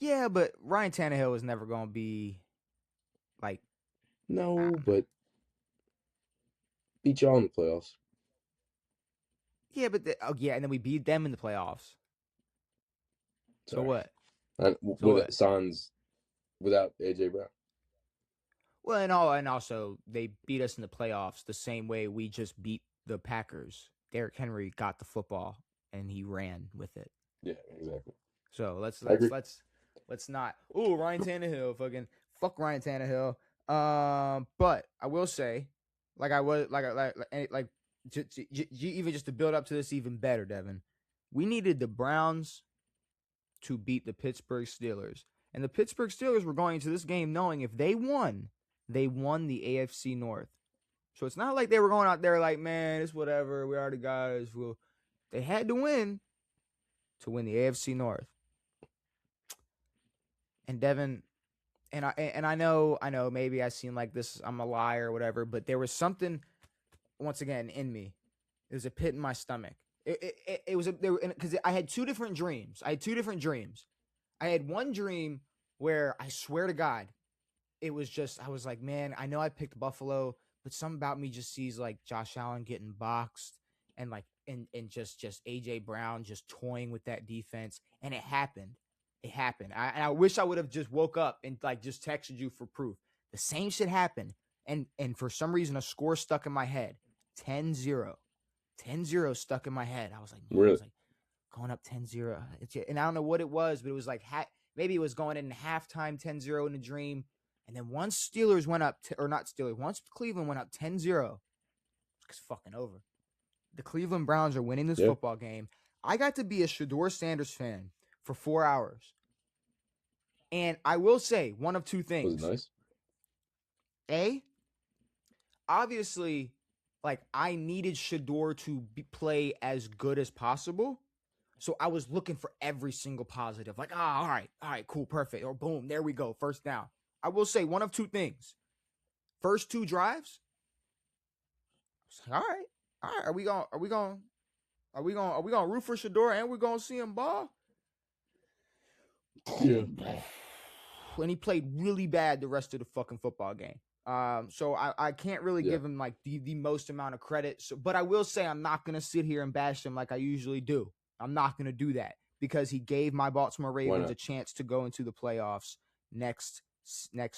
Yeah, but Ryan Tannehill was never going to be like. No, but beat y'all in the playoffs. Yeah, but and then we beat them in the playoffs. So what? Sans without AJ Brown. Well, and also they beat us in the playoffs the same way we just beat the Packers. Derrick Henry got the football and he ran with it. Yeah, exactly. So let's not. Ooh, Ryan Tannehill, fuck Ryan Tannehill. But I will say, even just to build up to this even better, Devin, we needed the Browns to beat the Pittsburgh Steelers, and the Pittsburgh Steelers were going into this game knowing if they won the AFC North. So it's not like they were going out there like, man, it's whatever. We already got it. They had to win the AFC North. And Devin, and I know, maybe I seem like this, I'm a liar or whatever, but there was something, once again, in me. It was a pit in my stomach. It was because I had two different dreams. I had one dream where I swear to God, it was just, I was like, man, I know I picked Buffalo, but something about me just sees like Josh Allen getting boxed and like, and just AJ Brown just toying with that defense. And it happened. I wish I would have just woke up and like just texted you for proof. The same shit happened. And for some reason, a score stuck in my head. 10-0. 10-0 stuck in my head. I was like, man, really? I was like going up 10-0. And I don't know what it was, but it was like, maybe it was going in halftime 10-0 in a dream. And then once Steelers went up, once Cleveland went up 10-0, it's fucking over. The Cleveland Browns are winning this football game. I got to be a Shedeur Sanders fan for 4 hours. And I will say one of two things. Was it nice? A, obviously, like I needed Shedeur to play as good as possible. So I was looking for every single positive. Like, all right, cool, perfect. Or boom, there we go, first down. I will say one of two things. First two drives, all right. Are we gonna root for Shedeur and we're gonna see him ball? Yeah. And he played really bad the rest of the fucking football game. So I can't really give him like the most amount of credit. So, but I will say I'm not gonna sit here and bash him like I usually do. I'm not gonna do that because he gave my Baltimore Ravens a chance to go into the playoffs next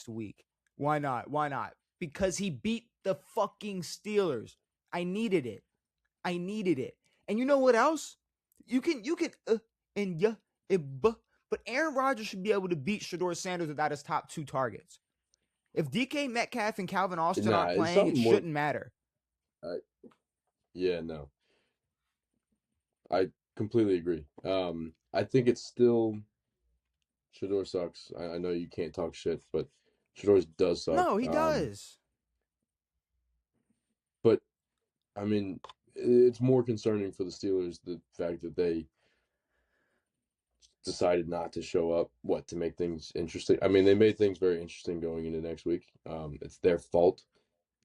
week. Why not? Because he beat the fucking Steelers. I needed it. And you know what else? But Aaron Rodgers should be able to beat Shedeur Sanders without his top two targets. If DK Metcalf and Calvin Austin aren't playing, it shouldn't matter. No. I completely agree. I think it's still Shedeur sucks. I know you can't talk shit, but Shedeur does suck. No, he does. But I mean, it's more concerning for the Steelers the fact that they decided not to show up, to make things interesting. I mean, they made things very interesting going into next week. It's their fault.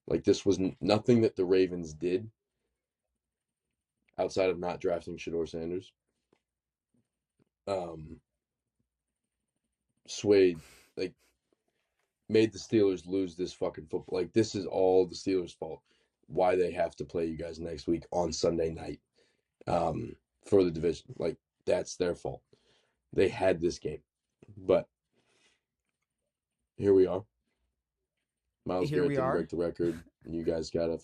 Like, this was nothing that the Ravens did outside of not drafting Shedeur Sanders. swayed, like, made the Steelers lose this fucking football. Like, this is all the Steelers' fault. Why they have to play you guys next week on Sunday night for the division. Like, that's their fault. They had this game. But here we are. Myles Garrett didn't break the record. You guys gotta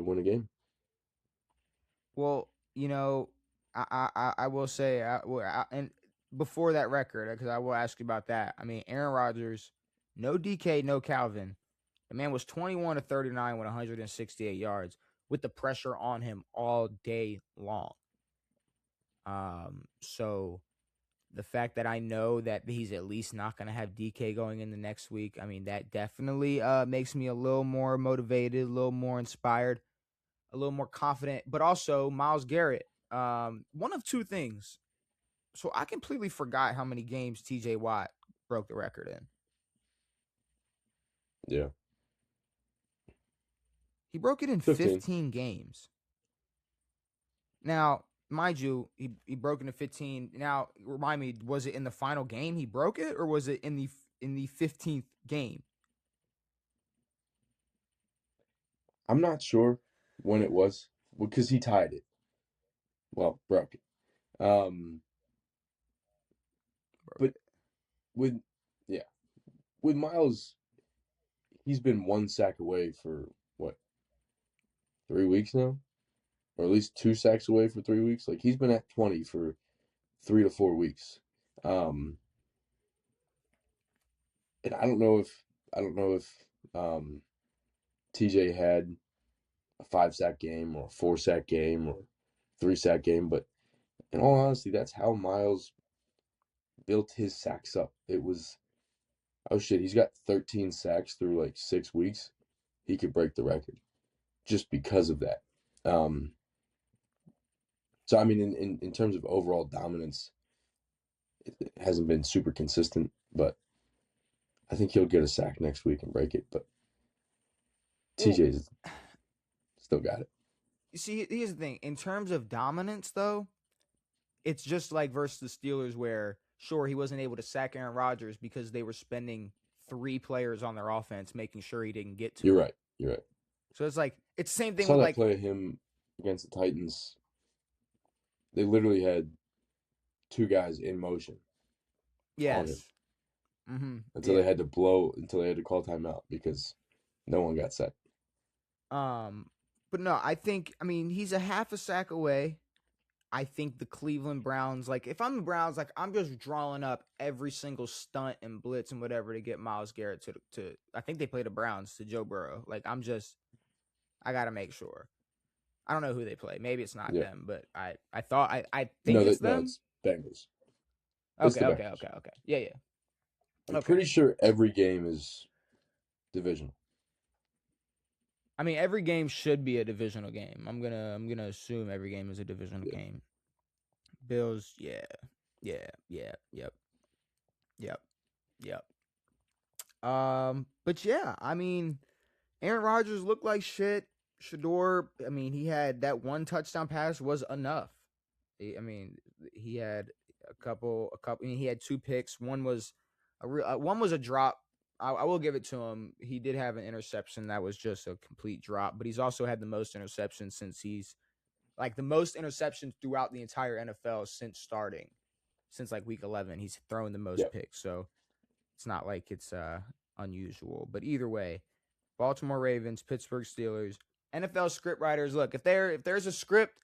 win a game. Well, I will say, and before that record, because I will ask you about that. I mean, Aaron Rodgers, no DK, no Calvin. The man was 21 to 39 with 168 yards with the pressure on him all day long. So the fact that I know that he's at least not going to have DK going in the next week, I mean, that definitely makes me a little more motivated, a little more inspired, a little more confident. But also Myles Garrett, one of two things. So I completely forgot how many games TJ Watt broke the record in. Yeah. He broke it in 15 games. Now, mind you, he broke into 15. Now, remind me, was it in the final game he broke it, or was it in the 15th game? I'm not sure when it was, because he tied it. Well, broke it. But with Myles, he's been one sack away for what, 3 weeks now? Or at least 2 sacks away for 3 weeks. Like, he's been at 20 for 3 to 4 weeks. And I don't know if TJ had a 5-sack game or a 4-sack game or 3-sack game, but in all honesty, that's how Myles built his sacks up. It was, oh shit, he's got 13 sacks through like 6 weeks. He could break the record just because of that. So, I mean, in terms of overall dominance, it hasn't been super consistent, but I think he'll get a sack next week and break it. But TJ's still got it. You see, here's the thing. In terms of dominance, though, it's just like versus the Steelers where, sure, he wasn't able to sack Aaron Rodgers because they were spending 3 players on their offense, making sure he didn't get to You're it. right. So it's like, it's the same thing I saw with that like play of him against the Titans. They literally had 2 guys in motion. Yes. Until they had to call timeout because no one got set. But no, I mean, he's a half a sack away. I think the Cleveland Browns, like, if I'm the Browns, like, I'm just drawing up every single stunt and blitz and whatever to get Myles Garrett to I think they play the Browns, to Joe Burrow. Like, I got to make sure. I don't know who they play. Maybe it's not them, but I think it's them. No, it's Bengals. Okay. Yeah. I'm pretty sure every game is divisional. I mean, every game should be a divisional game. I'm gonna assume every game is a divisional game. Bills, yep. But yeah, I mean, Aaron Rodgers looked like shit. Shador, I mean, he had that one touchdown pass was enough. I mean, he had a couple. I mean, he had 2 picks. One was a drop. I will give it to him. He did have an interception that was just a complete drop, but he's also had the most interceptions the most interceptions throughout the entire NFL since like week 11. He's thrown the most picks, so it's not like it's unusual. But either way, Baltimore Ravens, Pittsburgh Steelers, NFL script writers. Look, if there's a script,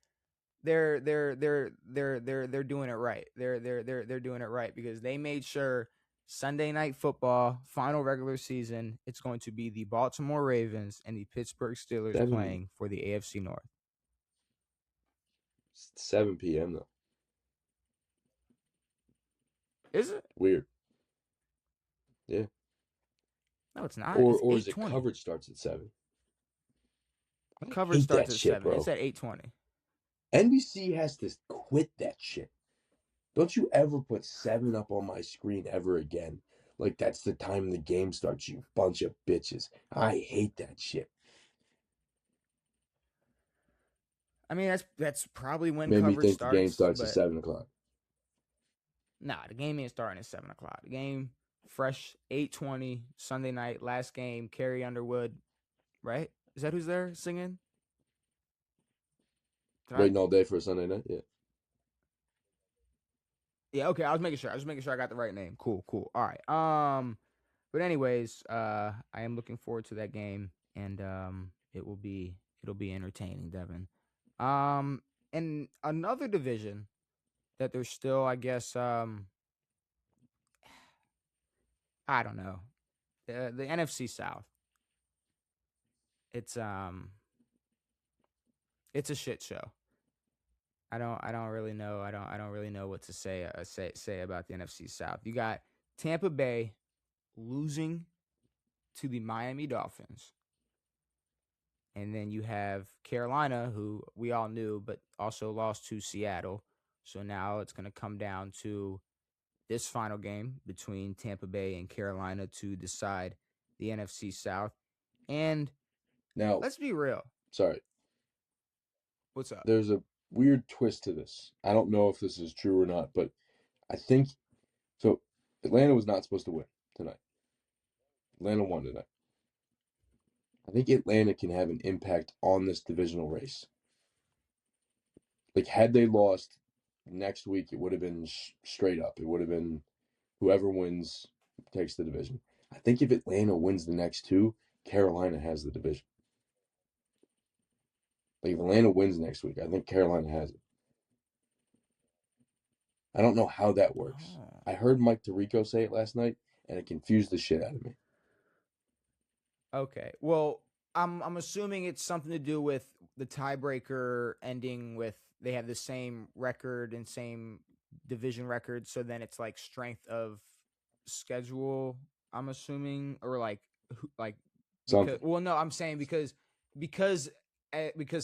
they're doing it right. They're doing it right because they made sure Sunday Night Football, final regular season, it's going to be the Baltimore Ravens and the Pittsburgh Steelers playing for the AFC North. 7 p.m. though. Is it? Weird. Yeah. No, it's not. Or is it coverage starts at 7? Coverage starts at 7. Bro. It's at 8:20. NBC has to quit that shit. Don't you ever put 7 up on my screen ever again. Like, that's the time the game starts, you bunch of bitches. I hate that shit. I mean, that's probably when Made me coverage think the game starts at but 7:00. nah, the game ain't starting at 7:00. The game fresh 8:20 Sunday night, last game. Carrie Underwood, right? Is that who's there singing? Waiting all day for a Sunday night. Yeah. Yeah. Okay. I was making sure. I got the right name. Cool. All right. But anyways, I am looking forward to that game, and it'll be entertaining, Devin. And another division that there's still, I guess, I don't know, the NFC South. It's it's a shit show. I don't really know. I don't really know what to say about the NFC South. You got Tampa Bay losing to the Miami Dolphins. And then you have Carolina, who we all knew, but also lost to Seattle. So now it's going to come down to this final game between Tampa Bay and Carolina to decide the NFC South. And now, let's be real. Sorry. What's up? There's a weird twist to this. I don't know if this is true or not, but I think so. Atlanta was not supposed to win tonight. Atlanta won tonight. I think Atlanta can have an impact on this divisional race. Like, had they lost next week, it would have been straight up. It would have been whoever wins takes the division. I think if Atlanta wins the next two, Carolina has the division. Like, if Atlanta wins next week, I think Carolina has it. I don't know how that works. Oh. I heard Mike Tirico say it last night, and it confused the shit out of me. Okay. Well, I'm assuming it's something to do with the tiebreaker ending with they have the same record and same division record, so then it's like strength of schedule, I'm assuming, or like because, well, no, I'm saying because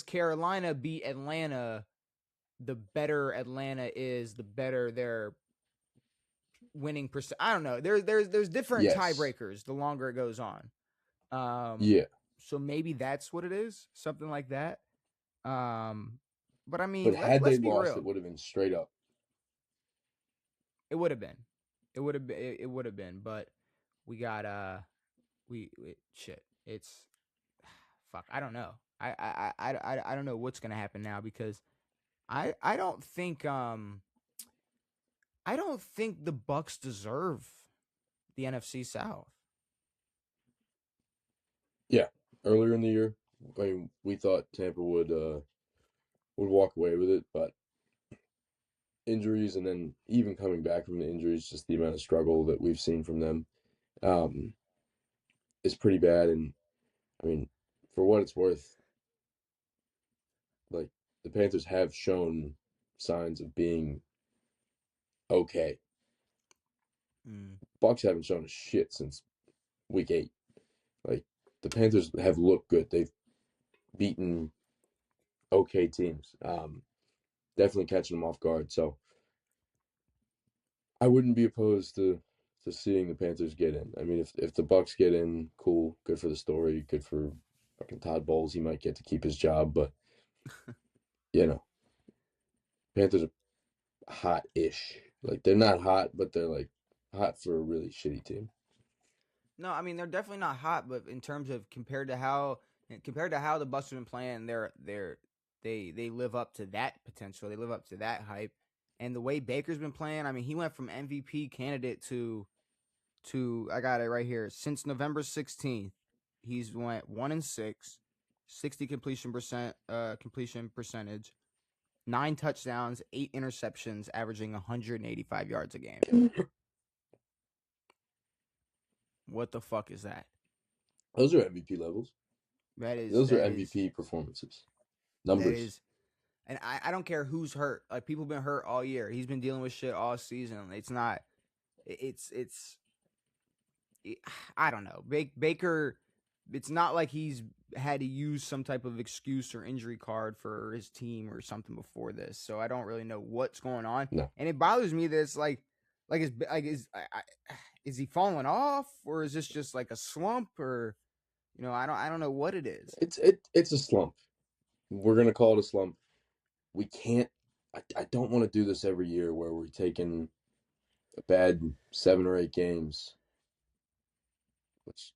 Carolina beat Atlanta, the better Atlanta is, the better their winning percent. I don't know. There's different tiebreakers the longer it goes on. Yeah. So maybe that's what it is, something like that. But I mean, but had let's they be lost, real. It would have been straight up. It would have been. It would have been. But we got shit. It's fuck. I don't know. I don't know what's gonna happen now because I don't think the Bucks deserve the NFC South. Yeah, earlier in the year, I mean, we thought Tampa would walk away with it, but injuries and then even coming back from the injuries, just the amount of struggle that we've seen from them is pretty bad. And I mean, for what it's worth, like the Panthers have shown signs of being okay. Bucks haven't shown a shit since week 8. Like the Panthers have looked good. They've beaten okay teams. Definitely catching them off guard. So I wouldn't be opposed to seeing the Panthers get in. I mean, if the Bucks get in, cool, good for the story, good for fucking Todd Bowles. He might get to keep his job, but Panthers are hot-ish. Like they're not hot, but they're like hot for a really shitty team. No, I mean they're definitely not hot, but in terms of compared to how the Bucks have been playing, they live up to that potential. They live up to that hype. And the way Baker's been playing, I mean, he went from MVP candidate to I got it right here. Since November 16th, he's went 1-6, 60 completion percentage, 9 touchdowns, 8 interceptions, averaging 185 yards a game. What the fuck is that? Those are MVP levels. Those are MVP performances. Numbers. And I don't care who's hurt. Like people been hurt all year. He's been dealing with shit all season. It's not. I don't know. Baker. It's not like he's had to use some type of excuse or injury card for his team or something before this. So I don't really know what's going on. No. And it bothers me that it's is he falling off, or is this just like a slump, or I don't know what it is. It's a slump. We're gonna call it a slump. we can't. I don't want to do this every year where we're taking a bad 7 or 8 games, which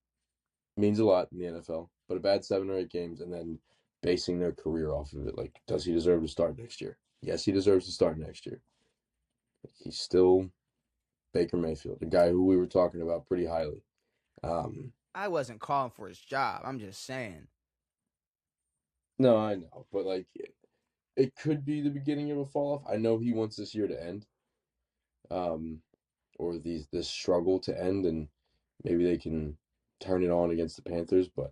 means a lot in the NFL, but a bad 7 or 8 games and then basing their career off of it. Like, does he deserve to start next year? Yes, he deserves to start next year. He's still Baker Mayfield, a guy who we were talking about pretty highly. I wasn't calling for his job. I'm just saying. No, I know, but like it could be the beginning of a fall off. I know he wants this year to end, or this struggle to end, and maybe they can turn it on against the Panthers. But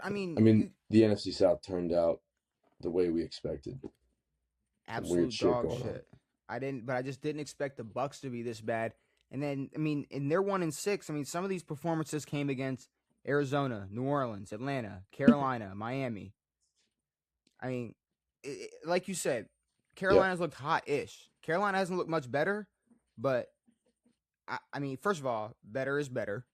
I mean, the NFC South turned out the way we expected. Absolute weird shit dog going shit. On. I just didn't expect the Bucs to be this bad. And then, and they're 1-6. Some of these performances came against Arizona, New Orleans, Atlanta, Carolina, Miami. Like you said, Carolina's looked hot-ish. Carolina hasn't looked much better, but first of all, better is better.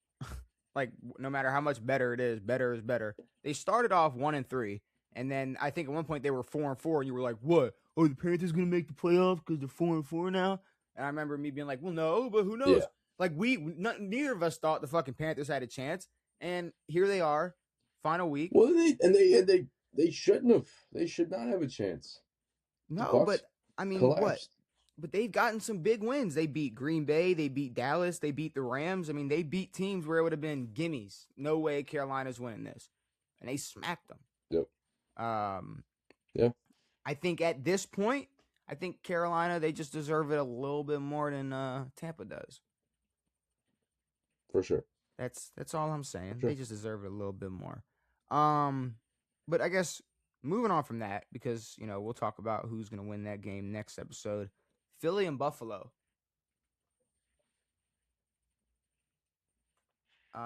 Like, no matter how much better it is, better is better. They started off 1-3, and then I think at one point they were 4-4, and you were like, "What? Oh, the Panthers gonna make the playoffs because they're 4-4 now?" And I remember me being like, "Well, no, but who knows?" Yeah. Like neither of us thought the fucking Panthers had a chance, and here they are, final week. Well, they shouldn't have. They should not have a chance. No, but collapsed. What? But they've gotten some big wins. They beat Green Bay. They beat Dallas. They beat the Rams. They beat teams where it would have been gimmies. No way Carolina's winning this. And they smacked them. Yep. Yeah. I think at this point, Carolina, they just deserve it a little bit more than Tampa does. For sure. That's all I'm saying. Sure. They just deserve it a little bit more. But I guess moving on from that, because, we'll talk about who's going to win that game next episode. Philly and Buffalo. What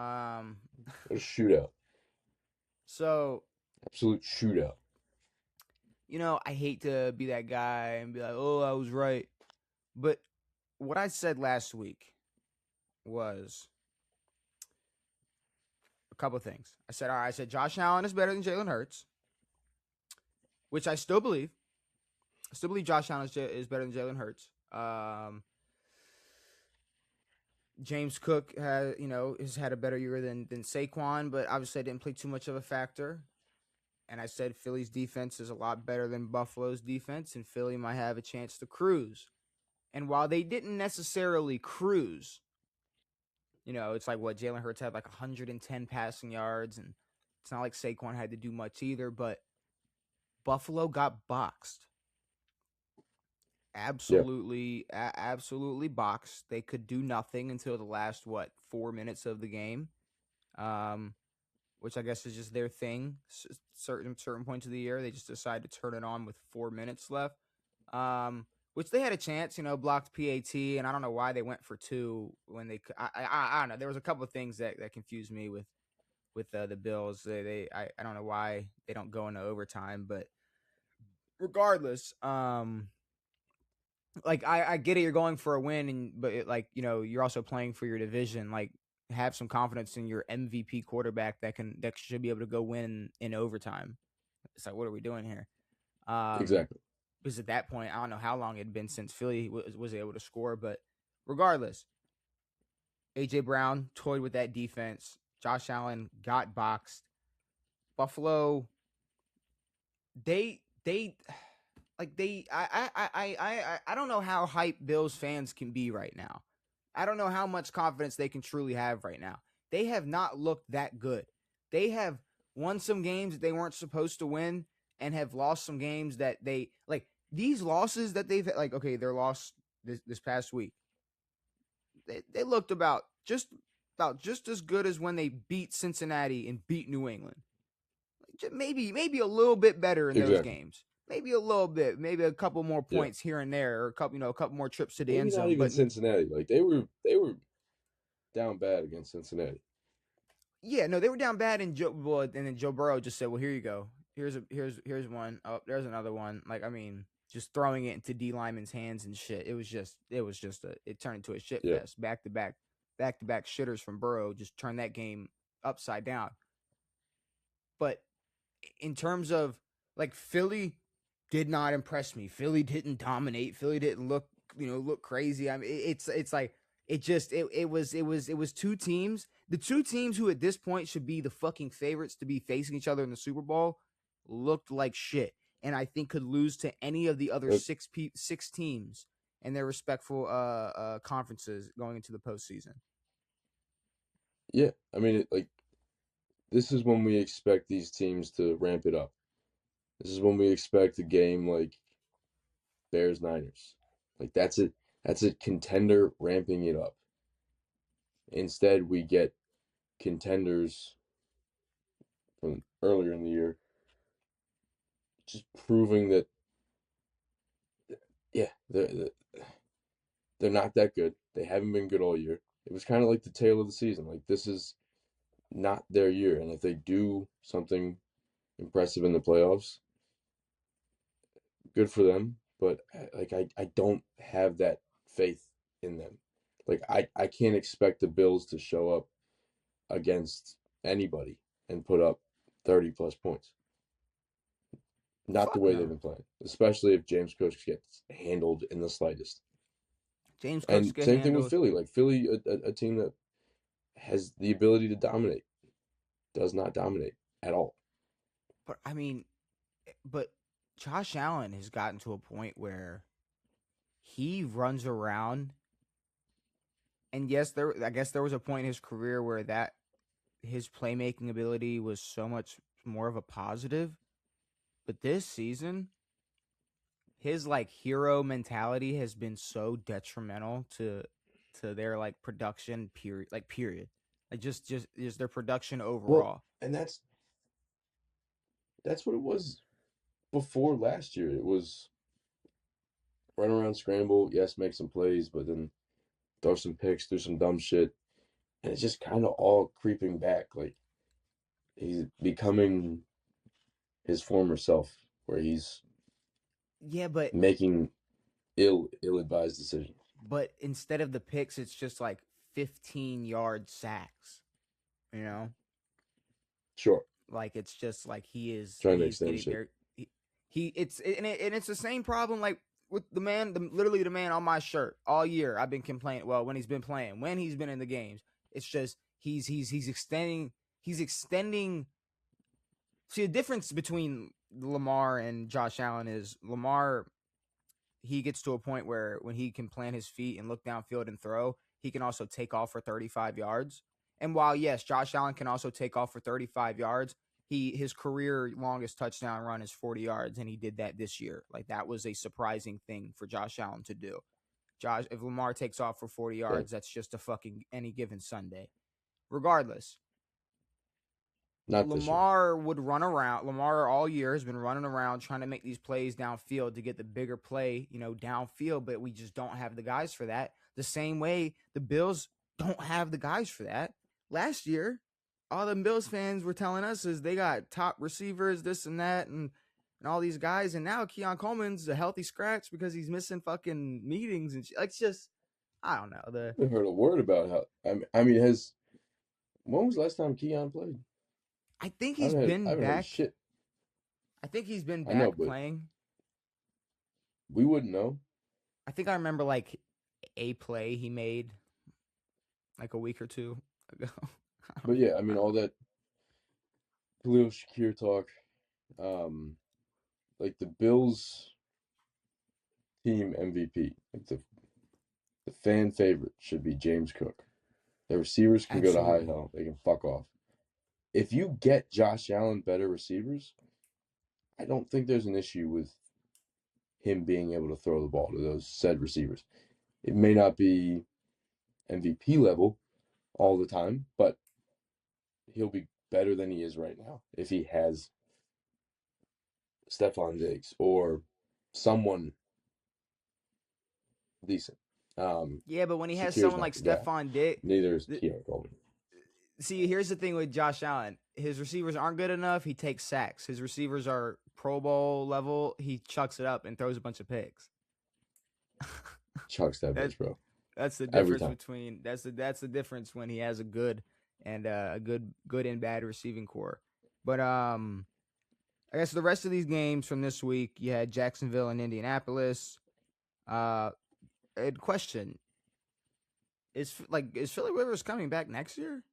a shootout. So. Absolute shootout. I hate to be that guy and be like, "Oh, I was right." But what I said last week was a couple of things. I said Josh Allen is better than Jalen Hurts, which I still believe. I still believe Josh Allen is better than Jalen Hurts. James Cook has had a better year than Saquon, but obviously I didn't play too much of a factor. And I said Philly's defense is a lot better than Buffalo's defense, and Philly might have a chance to cruise. And while they didn't necessarily cruise, it's like what Jalen Hurts had like 110 passing yards, and it's not like Saquon had to do much either, but Buffalo got boxed. Absolutely boxed. They could do nothing until the last 4 minutes of the game, which I guess is just their thing. Certain points of the year, they just decide to turn it on with 4 minutes left, which they had a chance. Blocked PAT, and I don't know why they went for 2 when they. I don't know. There was a couple of things that confused me with the Bills. I don't know why they don't go into overtime, but regardless, like I get it, you're going for a win, but you're also playing for your division. Like, have some confidence in your MVP quarterback that should be able to go win in overtime. It's like, what are we doing here? Exactly. Because at that point, I don't know how long it had been since Philly was able to score, but regardless, A.J. Brown toyed with that defense. Josh Allen got boxed. Buffalo, I don't know how hyped Bills fans can be right now. I don't know how much confidence they can truly have right now. They have not looked that good. They have won some games that they weren't supposed to win and have lost some games that they like. These losses that they've okay, their loss this past week. They looked about just as good as when they beat Cincinnati and beat New England. Maybe a little bit better in those games. Maybe a little bit, maybe a couple more points here and there, or a couple more trips to the end zone. Not even Cincinnati. Like they were down bad against Cincinnati. Yeah, no, they were down bad, and then Joe Burrow just said, "Well, here you go. Here's one. Oh, there's another one." Just throwing it into D lineman's hands and shit. It turned into a shit fest. Back to back shitters from Burrow just turned that game upside down. But in terms of Philly did not impress me. Philly didn't dominate. Philly didn't look crazy. I mean, it's like it was two teams. The two teams who at this point should be the fucking favorites to be facing each other in the Super Bowl looked like shit, and I think could lose to any of the other six teams in their respectful conferences going into the postseason. Yeah, I mean, this is when we expect these teams to ramp it up. This is when we expect a game like Bears-Niners. Like that's it. That's a contender ramping it up. Instead, we get contenders from earlier in the year just proving that, yeah, they're not that good. They haven't been good all year. It was kind of like the tail of the season. Like, this is not their year. And if they do something impressive in the playoffs, good for them. But like, I don't have that faith in them. Like, I can't expect the Bills to show up against anybody and put up 30 plus points. Not the way they've been playing, especially if James Cook gets handled in the slightest. James Cook and same thing with Philly. Like, Philly, a team that has the ability to dominate, does not dominate at all. But I mean, Josh Allen has gotten to a point where he runs around, and yes, I guess there was a point in his career where his playmaking ability was so much more of a positive. But this season, his like hero mentality has been so detrimental to their like production period. Like just their production overall. Well, and that's what it was before last year. It was run around, scramble, yes, make some plays, but then throw some picks, do some dumb shit. And it's just kind of all creeping back. Like, he's becoming his former self, where he's making ill-advised decisions. But instead of the picks, it's just like 15-yard sacks, you know? Sure. Like, it's just like he's getting shit. It's the same problem like with literally the man on my shirt all year. I've been complaining. Well, when he's been playing, when he's been in the games, it's just he's extending. See, the difference between Lamar and Josh Allen is Lamar, he gets to a point where when he can plant his feet and look downfield and throw, he can also take off for 35 yards. And while, yes, Josh Allen can also take off for 35 yards, his career longest touchdown run is 40 yards, and he did that this year. Like, that was a surprising thing for Josh Allen to do. If Lamar takes off for 40 yards, that's just a fucking any given Sunday. Regardless, Lamar would run around. Lamar all year has been running around trying to make these plays downfield to get the bigger play, downfield, but we just don't have the guys for that. The same way the Bills don't have the guys for that. Last year, all the Bills fans were telling us is they got top receivers, this and that, and all these guys, and now Keon Coleman's a healthy scratch because he's missing fucking meetings and shit. Like, it's just, I don't know. I heard a word about how. I mean, when was the last time Keon played? I think he's been back. Shit. I think he's been back playing. We wouldn't know. I think I remember like a play he made like a week or two ago. But yeah, I mean, all that Khalil Shakir talk, like the Bills team MVP, like the fan favorite should be James Cook. The receivers can go to high hell. They can fuck off. If you get Josh Allen better receivers, I don't think there's an issue with him being able to throw the ball to those said receivers. It may not be MVP level all the time, but he'll be better than he is right now if he has Stephon Diggs or someone decent. Yeah, but when he has someone like Stephon Diggs, neither is Keon Coleman. See, here's the thing with Josh Allen. His receivers aren't good enough. He takes sacks. His receivers are Pro Bowl level. He chucks it up and throws a bunch of picks. Chucks that bitch, bro. That's the difference between that's the difference when he has a good and and bad receiving core. But I guess the rest of these games from this week, you had Jacksonville and Indianapolis. Question: is Phillip Rivers coming back next year?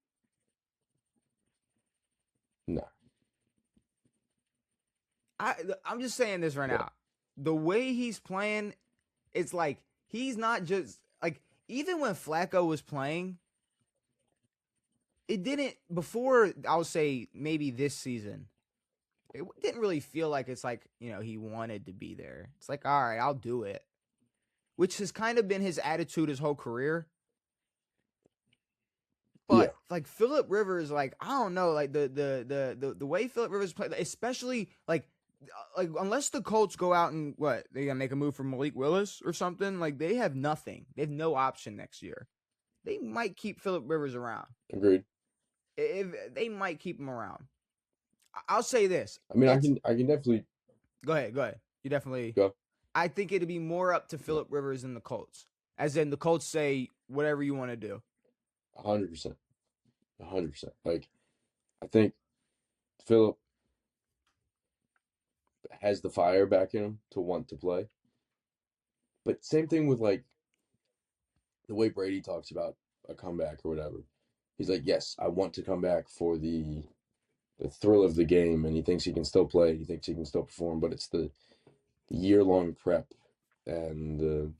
No. I'm just saying this right No. now. The way he's playing, it's like he's not just like even when Flacco was playing, it didn't before. I'll say maybe this season. It didn't really feel like it's like he wanted to be there. It's like, all right, I'll do it, which has kind of been his attitude his whole career. But like Phillip Rivers, like I don't know, like the way Phillip Rivers played, especially like unless the Colts go out and they gonna make a move for Malik Willis or something, like they have nothing. They have no option next year. They might keep Phillip Rivers around. Agreed. If they might keep him around. I'll say this. I mean, I can definitely. Go ahead. You definitely go. I think it'd be more up to Phillip Rivers than the Colts. As in the Colts say whatever you want to do. 100%. 100%. Like, I think Phillip has the fire back in him to want to play. But same thing with like the way Brady talks about a comeback or whatever. He's like, yes, I want to come back for the thrill of the game, and he thinks he can still play. He thinks he can still perform, but it's the year-long prep and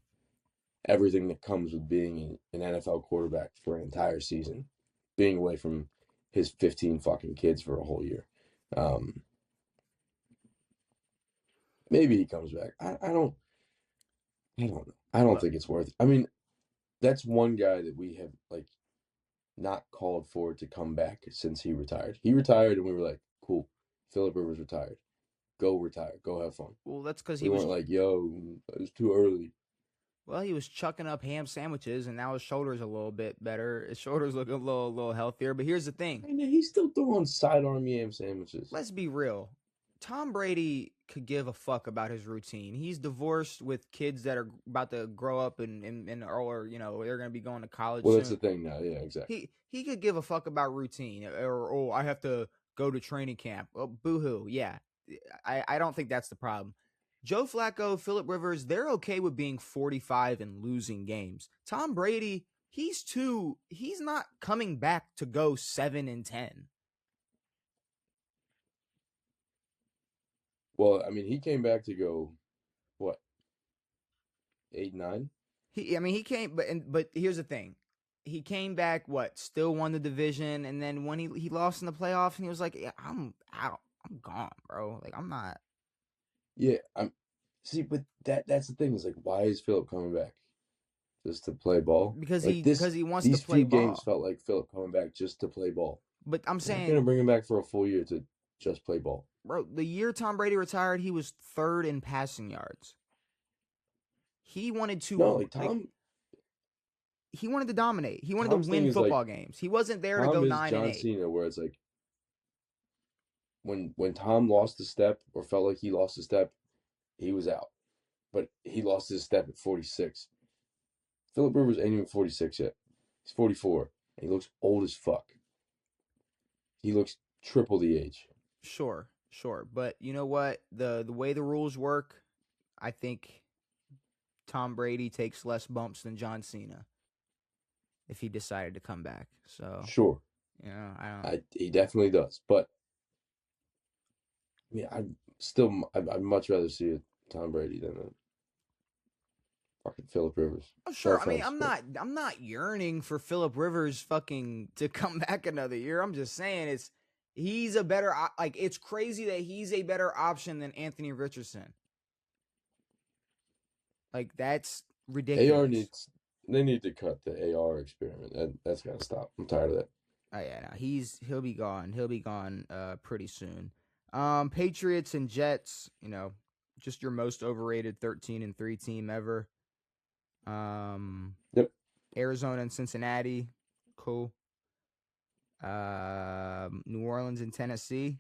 everything that comes with being an NFL quarterback for an entire season, being away from his 15 fucking kids for a whole year. Maybe he comes back. I don't know. I don't think it's worth it. I mean, that's one guy that we have like not called for to come back since he retired. He retired and we were like, cool. Phillip Rivers retired. Go retire. Go have fun. Well, that's because we weren't like, yo, it's too early. Well, he was chucking up ham sandwiches, and now his shoulder's a little bit better. His shoulder's looking a little healthier. But here's the thing: he's still throwing sidearm ham sandwiches. Let's be real. Tom Brady could give a fuck about his routine. He's divorced with kids that are about to grow up and or they're going to be going to college. Well, soon. That's the thing now. Yeah, exactly. He could give a fuck about routine or I have to go to training camp. Oh, boo-hoo. Yeah, I don't think that's the problem. Joe Flacco, Phillip Rivers, they're okay with being 45 and losing games. Tom Brady, he's not coming back to go 7-10. Well, I mean, he came back to go, what, 8-9? He came, but here's the thing. He came back, still won the division, and then when he lost in the playoffs, and he was like, yeah, I'm out. I'm gone, bro. Like, I'm not. Yeah, but that's the thing is like, why is Phillip coming back? Just to play ball? Because like he wants to play ball. These few games felt like Phillip coming back just to play ball. But I'm saying, I'm gonna bring him back for a full year to just play ball. Bro, the year Tom Brady retired, he was third in passing yards. He wanted to he wanted to dominate. He wanted to win football games. He wasn't there to go 9-8. John Cena, where it's like when Tom lost a step or felt like he lost a step, he was out. But he lost his step at 46. Phillip Rivers ain't even 46 yet. He's 44. And he looks old as fuck. He looks triple the age. Sure. But you know what? The way the rules work, I think Tom Brady takes less bumps than John Cena if he decided to come back. So sure. He definitely does. But I mean, I'd much rather see a Tom Brady than a fucking Phillip Rivers. Oh, sure. I mean, I'm not yearning for Phillip Rivers fucking to come back another year. I'm just saying he's a better, like, it's crazy that he's a better option than Anthony Richardson. Like, that's ridiculous. They need to cut the AR experiment. That's gotta stop. I'm tired of that. Oh yeah, no, he'll be gone. He'll be gone pretty soon. Patriots and Jets, just your most overrated 13-3 team ever. Yep. Arizona and Cincinnati, cool. New Orleans and Tennessee,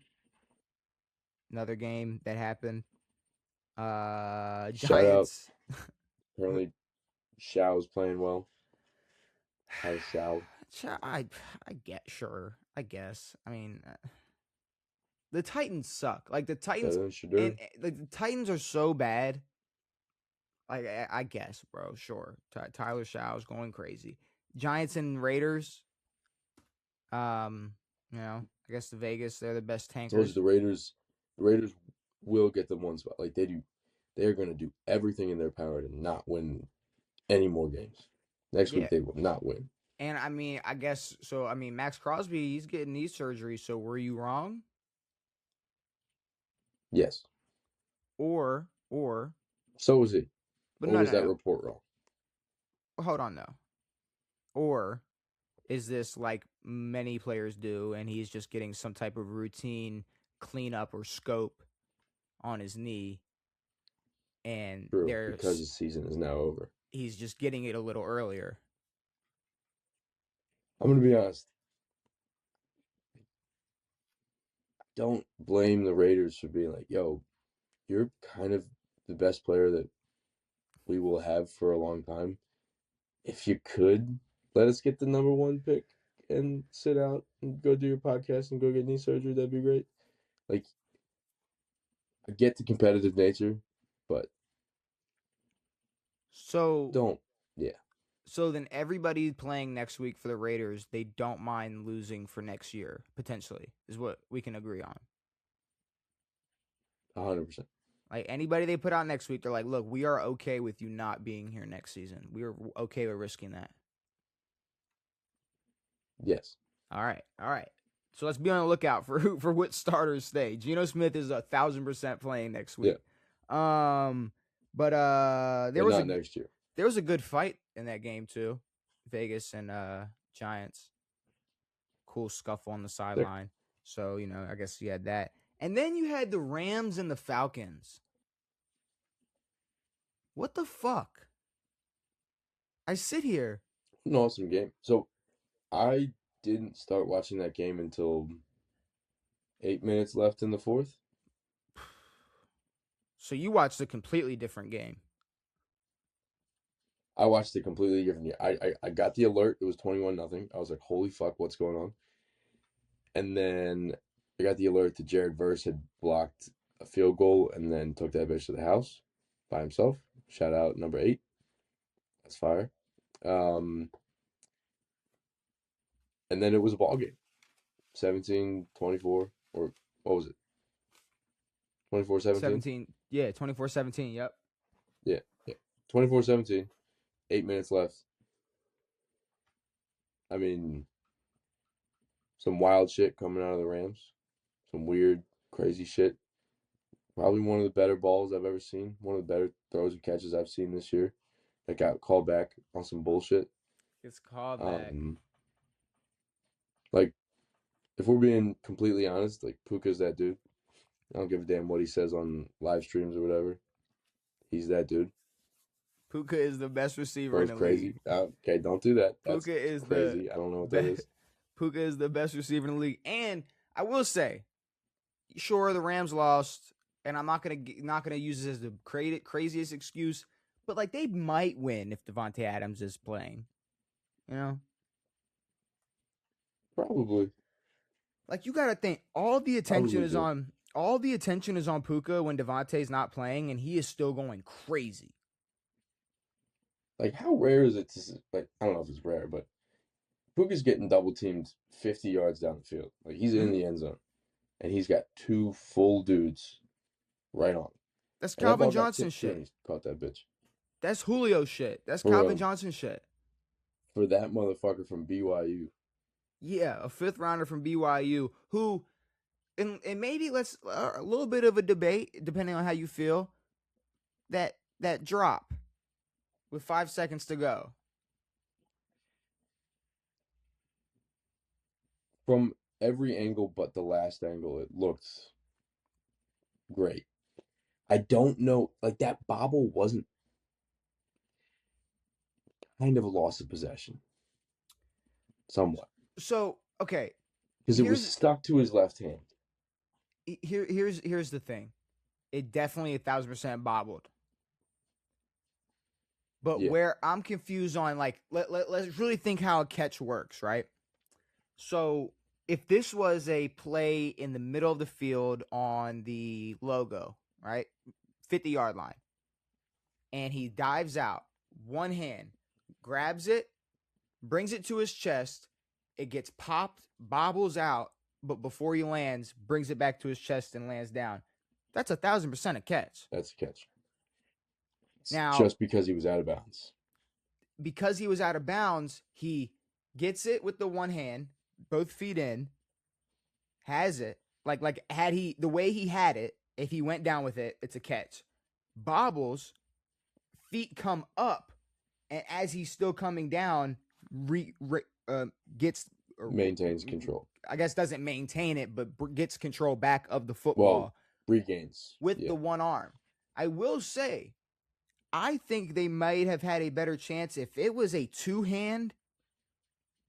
another game that happened. Giants. Apparently, Shao's playing well. How's Shao? I guess. I mean, The Titans suck. Like the Titans, Better than Shedeur. and like the Titans are so bad. Like I guess, bro. Sure, Tyler Shaw's going crazy. Giants and Raiders. I guess the Vegas, they're the best Told you tankers. the Raiders will get the one spot. Like they do, they're going to do everything in their power to not win any more games. Next week they will not win. And I mean, I guess so. I mean, Max Crosby, he's getting knee surgery. So were you wrong? Yes. Or so was he. But or was that report wrong? Hold on though. Or is this like many players do, and he's just getting some type of routine cleanup or scope on his knee, and True, because the season is now over. He's just getting it a little earlier. I'm going to be honest. Don't blame the Raiders for being like, yo, you're kind of the best player that we will have for a long time. If you could, let us get the number 1 pick and sit out and go do your podcast and go get knee surgery, that'd be great. Like, I get the competitive nature, but don't. So then everybody playing next week for the Raiders, they don't mind losing for next year, potentially, is what we can agree on. 100%. Like anybody they put out next week, they're like, look, we are okay with you not being here next season. We are okay with risking that. Yes. All right. So let's be on the lookout for what starters stay. Geno Smith is 1,000% playing next week. Yeah. But there was next year. There was a good fight in that game too. Vegas and Giants. Cool scuffle on the sideline. So, I guess you had that. And then you had the Rams and the Falcons. What the fuck? I sit here. An awesome game. So I didn't start watching that game until 8 minutes left in the fourth. So you watched a completely different game. I watched a completely different game. I got the alert. It was 21-0. I was like, holy fuck, what's going on? And then I got the alert that Jared Verse had blocked a field goal and then took that bitch to the house by himself. Shout out number 8. That's fire. And then it was a ball game. 17-24, or what was it? 24-17? 17. Yeah, 24-17, yep. Yeah. 24-17. 8 minutes left. I mean, some wild shit coming out of the Rams. Some weird, crazy shit. Probably one of the better balls I've ever seen. One of the better throws and catches I've seen this year. That got called back on some bullshit. It's called back. Like, if we're being completely honest, like, Puka's that dude. I don't give a damn what he says on live streams or whatever. He's that dude. Puka is the best receiver in the league. Okay, don't do that. That's Puka is crazy. I don't know what that is. Puka is the best receiver in the league. And I will say, sure, the Rams lost, and I'm not gonna use this as the craziest excuse, but like they might win if Devontae Adams is playing. Probably. Like you gotta think all the attention is on Puka when Devontae's not playing, and he is still going crazy. Like, how rare is it to, like, I don't know if it's rare, but Puka's getting double teamed 50 yards down the field. Like, he's in the end zone, and he's got 2 full dudes right on. That's Calvin Johnson shit. He caught that bitch. That's Julio shit. That's Calvin Johnson shit. For that motherfucker from BYU. Yeah, a 5th rounder from BYU who, and maybe let's a little bit of a debate depending on how you feel. That drop with 5 seconds to go. From every angle but the last angle, it looked great. I don't know, like that bobble wasn't kind of a loss of possession. Somewhat. So, okay. Because it was stuck to his left hand. Here's the thing. It definitely 1,000% bobbled. But where I'm confused on, like, let's really think how a catch works, right? So if this was a play in the middle of the field on the logo, right, 50-yard line, and he dives out, one hand, grabs it, brings it to his chest, it gets popped, bobbles out, but before he lands, brings it back to his chest and lands down. That's 1,000% a catch. That's a catch. Now, just because he was out of bounds. Because he was out of bounds, he gets it with the one hand, both feet in, has it. Like had he the way he had it, if he went down with it, it's a catch. Bobbles, feet come up, and as he's still coming down, maintains control. I guess doesn't maintain it, but gets control back of the football. Well, regains with the one arm. I will say, I think they might have had a better chance if it was a two-hand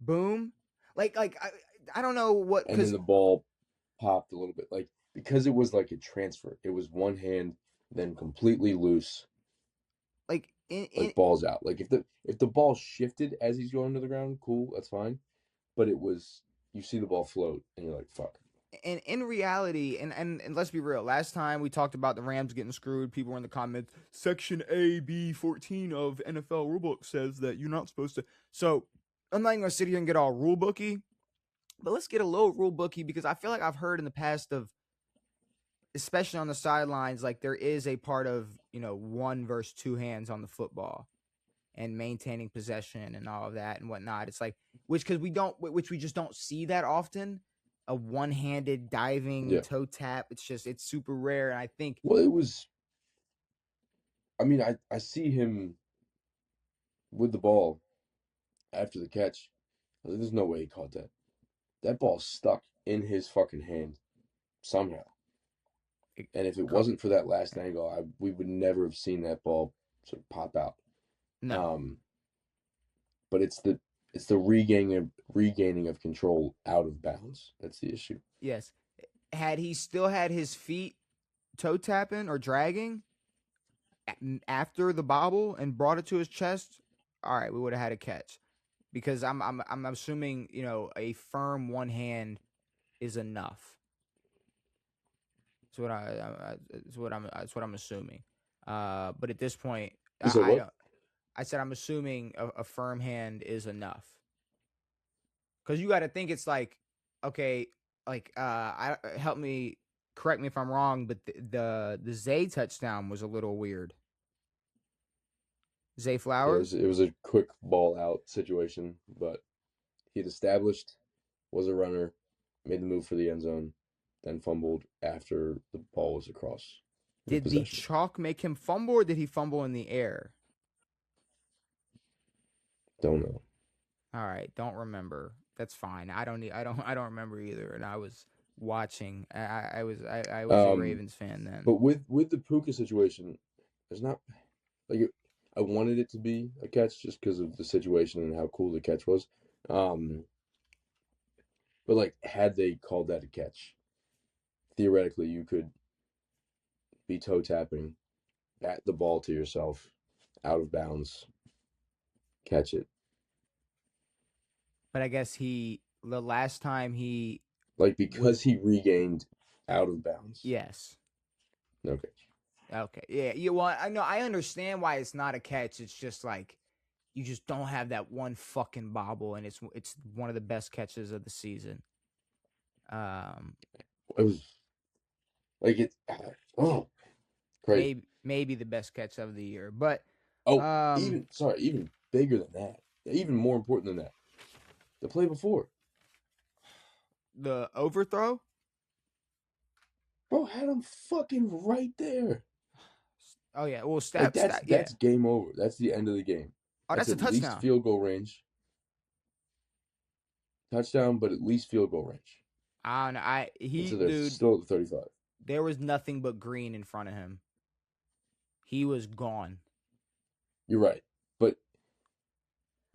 boom. I don't know what. And then the ball popped a little bit, like because it was like a transfer. It was one hand, then completely loose. Like balls out. Like if the ball shifted as he's going to the ground, cool, that's fine. But it was, you see the ball float, and you're like, fuck. And in reality, and let's be real, last time we talked about the Rams getting screwed, people were in the comments, Section A, B, 14 of NFL rulebook says that you're not supposed to. So I'm not even going to sit here and get all rule booky, but let's get a little rule booky, because I feel like I've heard in the past of, especially on the sidelines, like there is a part of, one versus two hands on the football and maintaining possession and all of that and whatnot. It's like, which we just don't see that often. A one-handed diving toe tap. It's super rare. And I think, well, it was, I mean, I see him with the ball after the catch. I was like, there's no way he caught that. That ball stuck in his fucking hand somehow. And if it wasn't for that last angle, we would never have seen that ball sort of pop out. No. But it's the regaining of control out of bounds. That's the issue. Yes. Had he still had his feet toe tapping or dragging after the bobble and brought it to his chest, all right, we would have had a catch. Because I'm assuming, a firm one hand is enough. That's what I'm assuming. But at this point, I said I'm assuming a firm hand is enough. Because you got to think it's like, okay, like correct me if I'm wrong, but the Zay touchdown was a little weird. Zay Flowers? It was a quick ball out situation, but he'd established, was a runner, made the move for the end zone, then fumbled after the ball was across. Did the chalk make him fumble, or did he fumble in the air? Don't know. All right, don't remember. That's fine. I don't remember either. And I was watching. I was a Ravens fan then. But with the Puka situation, there's not like I wanted it to be a catch just because of the situation and how cool the catch was. But like, had they called that a catch, theoretically you could be toe tapping, bat the ball to yourself, out of bounds, catch it. But I guess the last time he... because he regained out of bounds. Yes. Okay. Okay. Yeah. Well, I know. I understand why it's not a catch. It's just like, you just don't have that one fucking bobble, and it's one of the best catches of the season. It was like crazy. Maybe the best catch of the year, but even bigger than that, even more important than that, the play before, the overthrow. Bro had him fucking right there. Oh yeah, well, that's game over. That's the end of the game. Oh, that's a touchdown. At least field goal range. Touchdown, but at least field goal range. I don't know. Dude, still at the 35. There was nothing but green in front of him. He was gone. You're right, but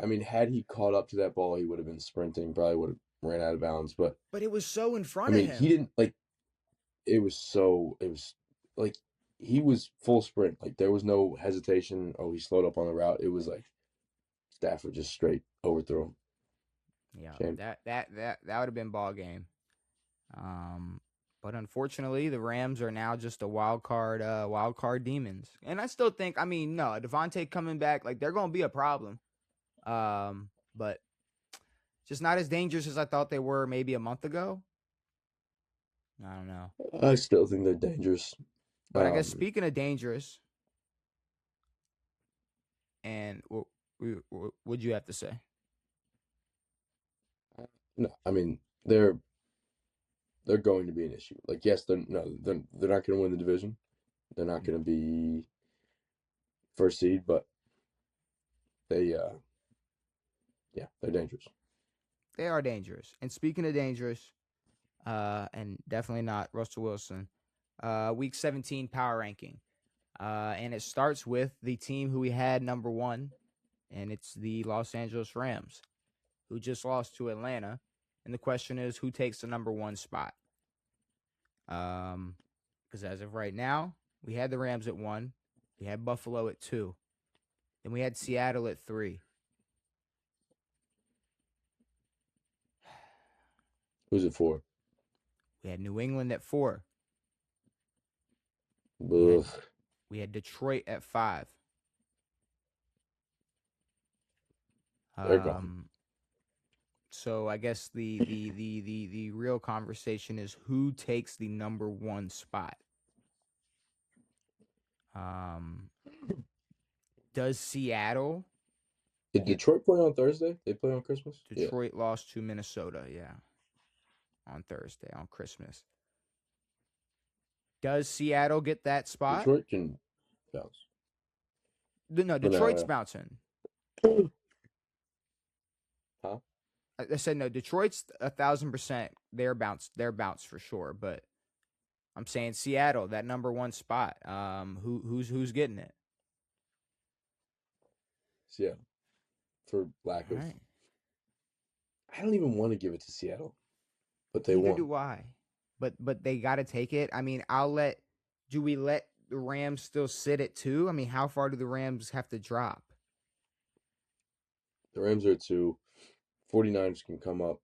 I mean, had he caught up to that ball, he would have been sprinting. Probably would have ran out of bounds. But it was so in front of him. He didn't like. It was like he was full sprint. Like there was no hesitation. Oh, he slowed up on the route. It was like Stafford just straight overthrow. Yeah, Shame. that would have been ball game. But unfortunately, the Rams are now just a wild card demons. And I still think, I mean, no, Devontae coming back, like they're gonna be a problem. But just not as dangerous as I thought they were maybe a month ago. I don't know. I still think they're dangerous. But I guess speaking of dangerous, and what would you have to say? No, I mean they're going to be an issue. Like, yes, they're not going to win the division. They're not going to be first seed, but they, yeah, they're dangerous. They are dangerous. And speaking of dangerous, and definitely not Russell Wilson, Week 17 power ranking, and it starts with the team who we had number 1, and it's the Los Angeles Rams, who just lost to Atlanta. And the question is, who takes the number 1 spot? Because as of right now, we had the Rams at 1, we had Buffalo at 2, then we had Seattle at 3. Who's it for? We had New England at 4. We had Detroit at 5. They're gone. So I guess the real conversation is who takes the number 1 spot. Does Seattle? Did Detroit play on Thursday? They play on Christmas? Detroit lost to Minnesota, yeah. On Thursday, on Christmas. Does Seattle get that spot? Detroit can bounce. No, Detroit's bouncing. Huh? I said no. Detroit's 1,000%. They're bounced for sure. But I'm saying Seattle, that number 1 spot. Who's getting it? Seattle. For lack of. Right. I don't even want to give it to Seattle, but they won. Neither do I. But they got to take it. I mean, do we let the Rams still sit at 2? I mean, how far do the Rams have to drop? The Rams are at 2. 49ers can come up.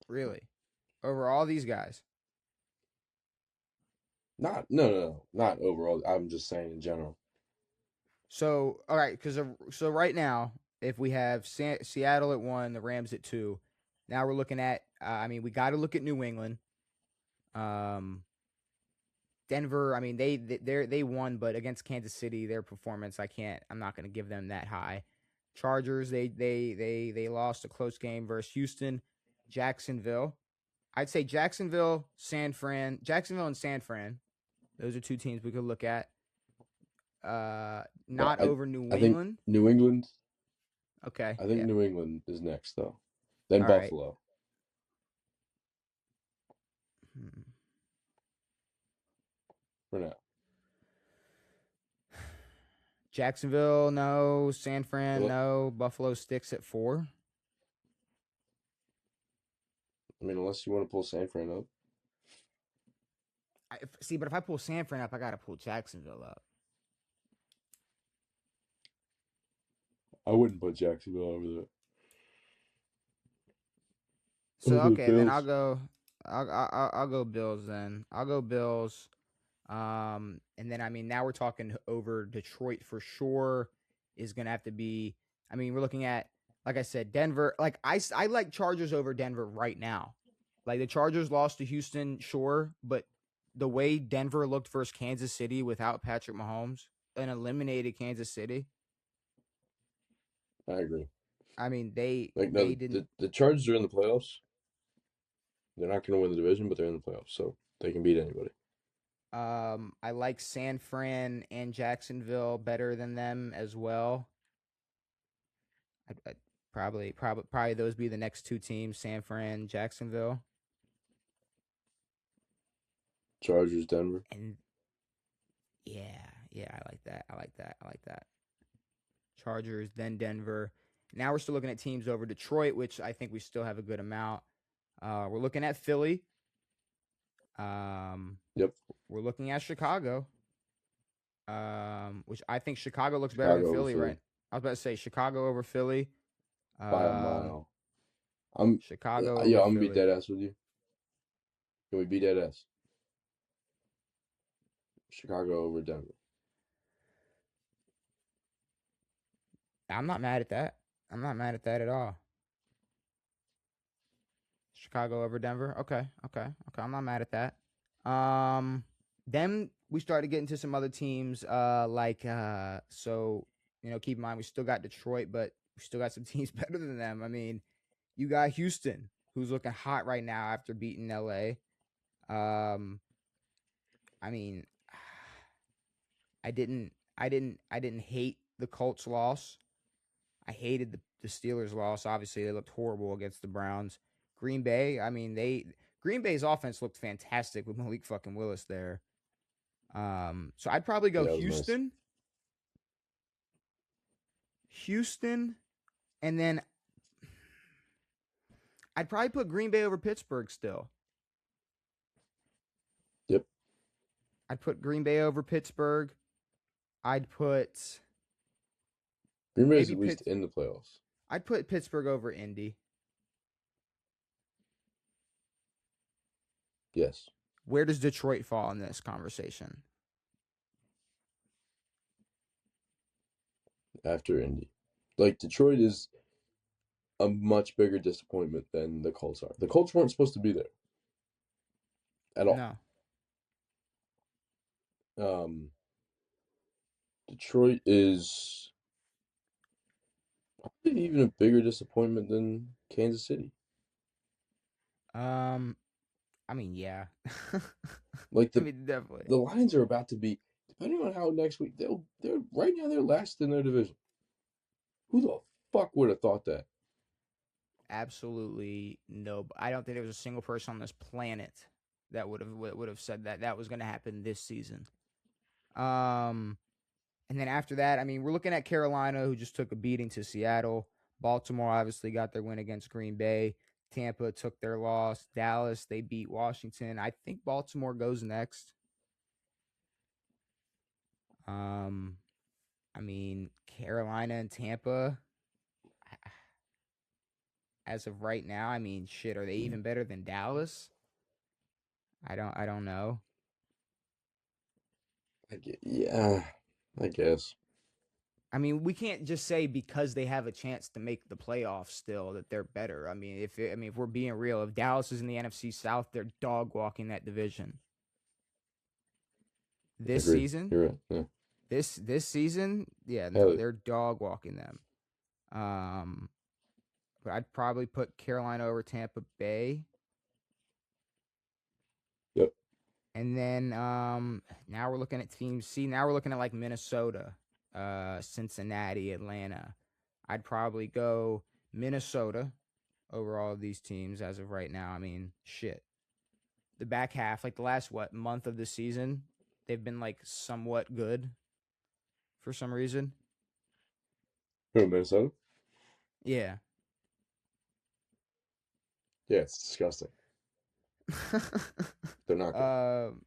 Really? Over all these guys? No, not overall. I'm just saying in general. So, all right, so right now, if we have Seattle at 1, the Rams at 2, now we're looking at, I mean, we got to look at New England. Denver, I mean, they won, but against Kansas City, their performance, I'm not going to give them that high. Chargers, they lost a close game versus Houston. Jacksonville, I'd say Jacksonville and San Fran. Those are 2 teams we could look at. Not over New England. Think New England. Okay. I think New England is next, though. Then all Buffalo. Right. For now. Jacksonville, no. San Fran, no. Buffalo sticks at 4. I mean, unless you want to pull San Fran up. But if I pull San Fran up, I got to pull Jacksonville up. I wouldn't put Jacksonville over there. So okay, then I'll go Bills then. I'll go Bills. And then I mean now we're talking over Detroit for sure is gonna have to be. I mean we're looking at, like I said, Denver. Like I like Chargers over Denver right now. Like the Chargers lost to Houston, sure, but the way Denver looked versus Kansas City without Patrick Mahomes and eliminated Kansas City. I agree. I mean, they didn't. The Chargers are in the playoffs. They're not going to win the division, but they're in the playoffs, so they can beat anybody. I like San Fran and Jacksonville better than them as well. I'd probably those be the next 2 teams: San Fran, Jacksonville. Chargers, Denver. And yeah, I like that. Chargers, then Denver. Now we're still looking at teams over Detroit, which I think we still have a good amount. We're looking at Philly. Yep. We're looking at Chicago. Which I think Chicago looks better than Philly, right? I was about to say Chicago over Philly. by a mile. I'm Chicago over I'm gonna be Philly. dead ass with you. Can we be dead ass? Chicago over Denver. I'm not mad at that. I'm not mad at that at all. Chicago over Denver. Okay. I'm not mad at that. Then we started getting to some other teams. So keep in mind we still got Detroit, but we still got some teams better than them. I mean, you got Houston, who's looking hot right now after beating LA. I mean, I didn't hate the Colts loss. I hated the Steelers loss. Obviously, they looked horrible against the Browns. Green Bay, I mean, Green Bay's offense looked fantastic with Malik fucking Willis there. So I'd probably go Yeah, that was nice. Houston, and then I'd probably put Green Bay over Pittsburgh still. Yep. I'd put Green Bay over Pittsburgh. I'd put Green Bay's at least in the playoffs. I'd put Pittsburgh over Indy. Yes. Where does Detroit fall in this conversation? After Indy. Like, Detroit is a much bigger disappointment than the Colts are. The Colts weren't supposed to be there. At all. No. Detroit is probably even a bigger disappointment than Kansas City. I mean, yeah. Like definitely. The Lions are about to be, depending on how next week, they're right now they're last in their division. Who the fuck would have thought that? Absolutely no. I don't think there was a single person on this planet that would have said that was going to happen this season. And then after that, I mean, we're looking at Carolina, who just took a beating to Seattle. Baltimore obviously got their win against Green Bay. Tampa took their loss. Dallas, they beat Washington. I think Baltimore goes next. I mean, Carolina and Tampa, as of right now, I mean, shit, are they even better than Dallas? I don't know. I guess. I mean, we can't just say because they have a chance to make the playoffs still that they're better. I mean, if we're being real, if Dallas is in the NFC South, they're dog walking that division. This Agreed. season, you're right. Yeah. This season, yeah, no, they're dog walking them. But I'd probably put Carolina over Tampa Bay. Yep. And then now we're looking at teams. See, now we're looking at like Minnesota, Cincinnati, Atlanta. I'd probably go Minnesota over all of these teams as of right now. I mean, shit. The back half, like the last month of the season, they've been like somewhat good for some reason. Who, Minnesota? Yeah. Yeah, it's disgusting. They're not good.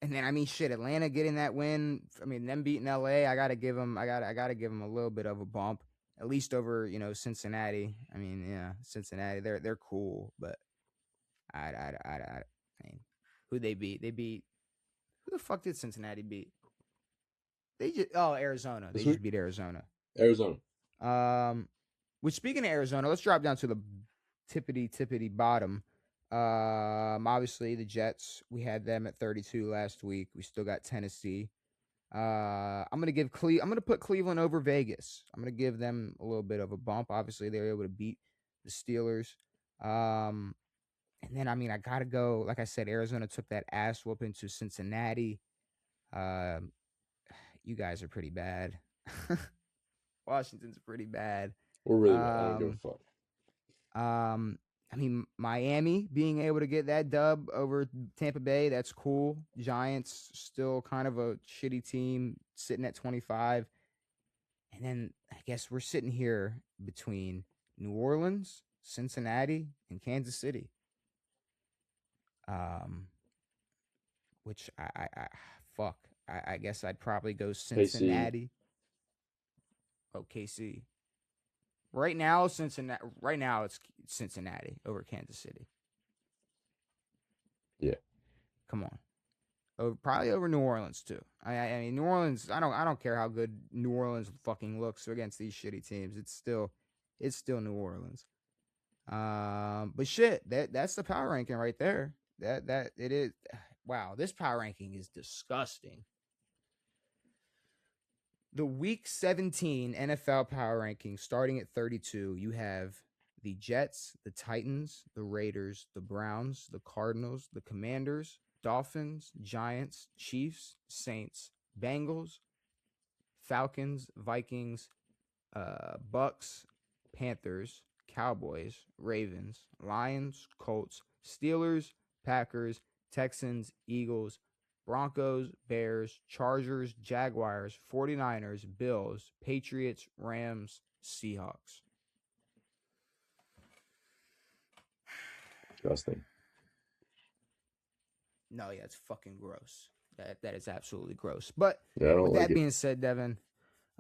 And then I mean, shit, Atlanta getting that win. I mean, them beating LA, I gotta give them a little bit of a bump, at least over Cincinnati. I mean, yeah, Cincinnati, they're cool, but I mean, who they beat? They beat who the fuck did Cincinnati beat? They just Arizona. They just beat Arizona. Which speaking of Arizona, let's drop down to the tippity bottom. Obviously the Jets, we had them at 32 last week. We still got Tennessee. I'm gonna put Cleveland over Vegas. I'm gonna give them a little bit of a bump. Obviously, they were able to beat the Steelers. And then I mean, I gotta go. Like I said, Arizona took that ass whooping to Cincinnati. You guys are pretty bad. Washington's pretty bad. We're really bad. I don't give a fuck. I mean, Miami being able to get that dub over Tampa Bay, that's cool. Giants still kind of a shitty team, sitting at 25. And then I guess we're sitting here between New Orleans, Cincinnati, and Kansas City. Which I guess I'd probably go Cincinnati. KC. Oh, KC. Right now, Cincinnati. Right now, it's Cincinnati over Kansas City. Yeah. Come on. Probably over New Orleans too. I mean, New Orleans. I don't care how good New Orleans fucking looks against these shitty teams. It's still New Orleans. But shit, that's the power ranking right there. That it is. Wow, this power ranking is disgusting. The Week 17 NFL power ranking, starting at 32, you have the Jets, the Titans, the Raiders, the Browns, the Cardinals, the Commanders, Dolphins, Giants, Chiefs, Saints, Bengals, Falcons, Vikings, Bucks, Panthers, Cowboys, Ravens, Lions, Colts, Steelers, Packers, Texans, Eagles, Broncos, Bears, Chargers, Jaguars, 49ers, Bills, Patriots, Rams, Seahawks. Disgusting. No, yeah, it's fucking gross. That is absolutely gross. But yeah, with that being said, Devin,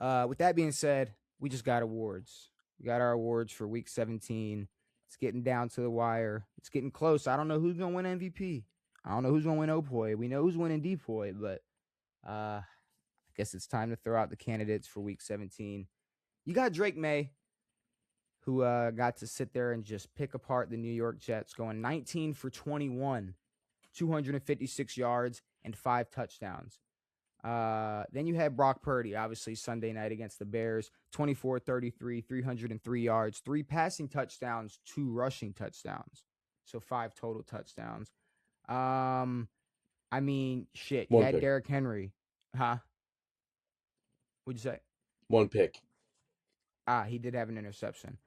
we just got awards. We got our awards for Week 17. It's getting down to the wire. It's getting close. I don't know who's gonna win MVP. I don't know who's gonna win Opoy. We know who's winning Depoy, but I guess it's time to throw out the candidates for Week 17. You got Drake May, who got to sit there and just pick apart the New York Jets, going 19 for 21, 256 yards and 5 touchdowns. Then you had Brock Purdy, obviously Sunday night against the Bears, 24-33, 303 yards, 3 passing touchdowns, 2 rushing touchdowns. So 5 total touchdowns. I mean, shit. You had Derrick Henry. Huh? What'd you say? 1 pick. He did have an interception.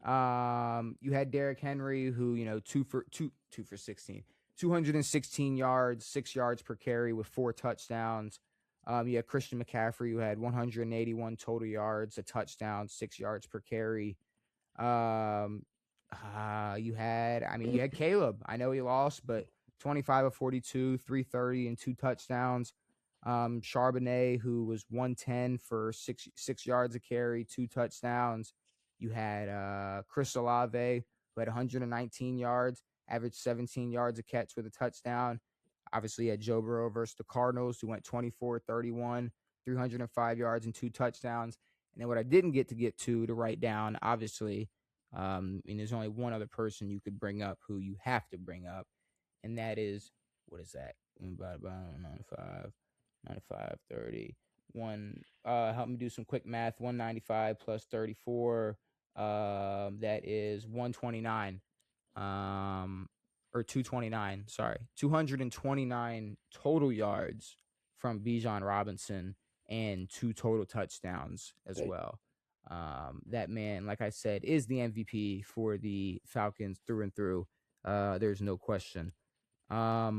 You had Derrick Henry, who, 2 for 16. 216 yards, 6 yards per carry with 4 touchdowns. You had Christian McCaffrey, who had 181 total yards, a touchdown, 6 yards per carry. You had Caleb. I know he lost, but 25 of 42, 330, and 2 touchdowns. Charbonnet, who was 110 for 6 yards a carry, 2 touchdowns. You had Chris Olave, who had 119 yards, averaged 17 yards a catch with a touchdown. Obviously, you had Joe Burrow versus the Cardinals, who went 24-31, 305 yards and 2 touchdowns. And then what I didn't get to write down, obviously, there's only one other person you could bring up who you have to bring up, and that is, what is that? 95, 30, 1. Help me do some quick math. 195 plus 34. That is 129. Or 229. Sorry, 229 total yards from Bijan Robinson and 2 total touchdowns as well. That man, like I said, is the MVP for the Falcons through and through. There's no question. What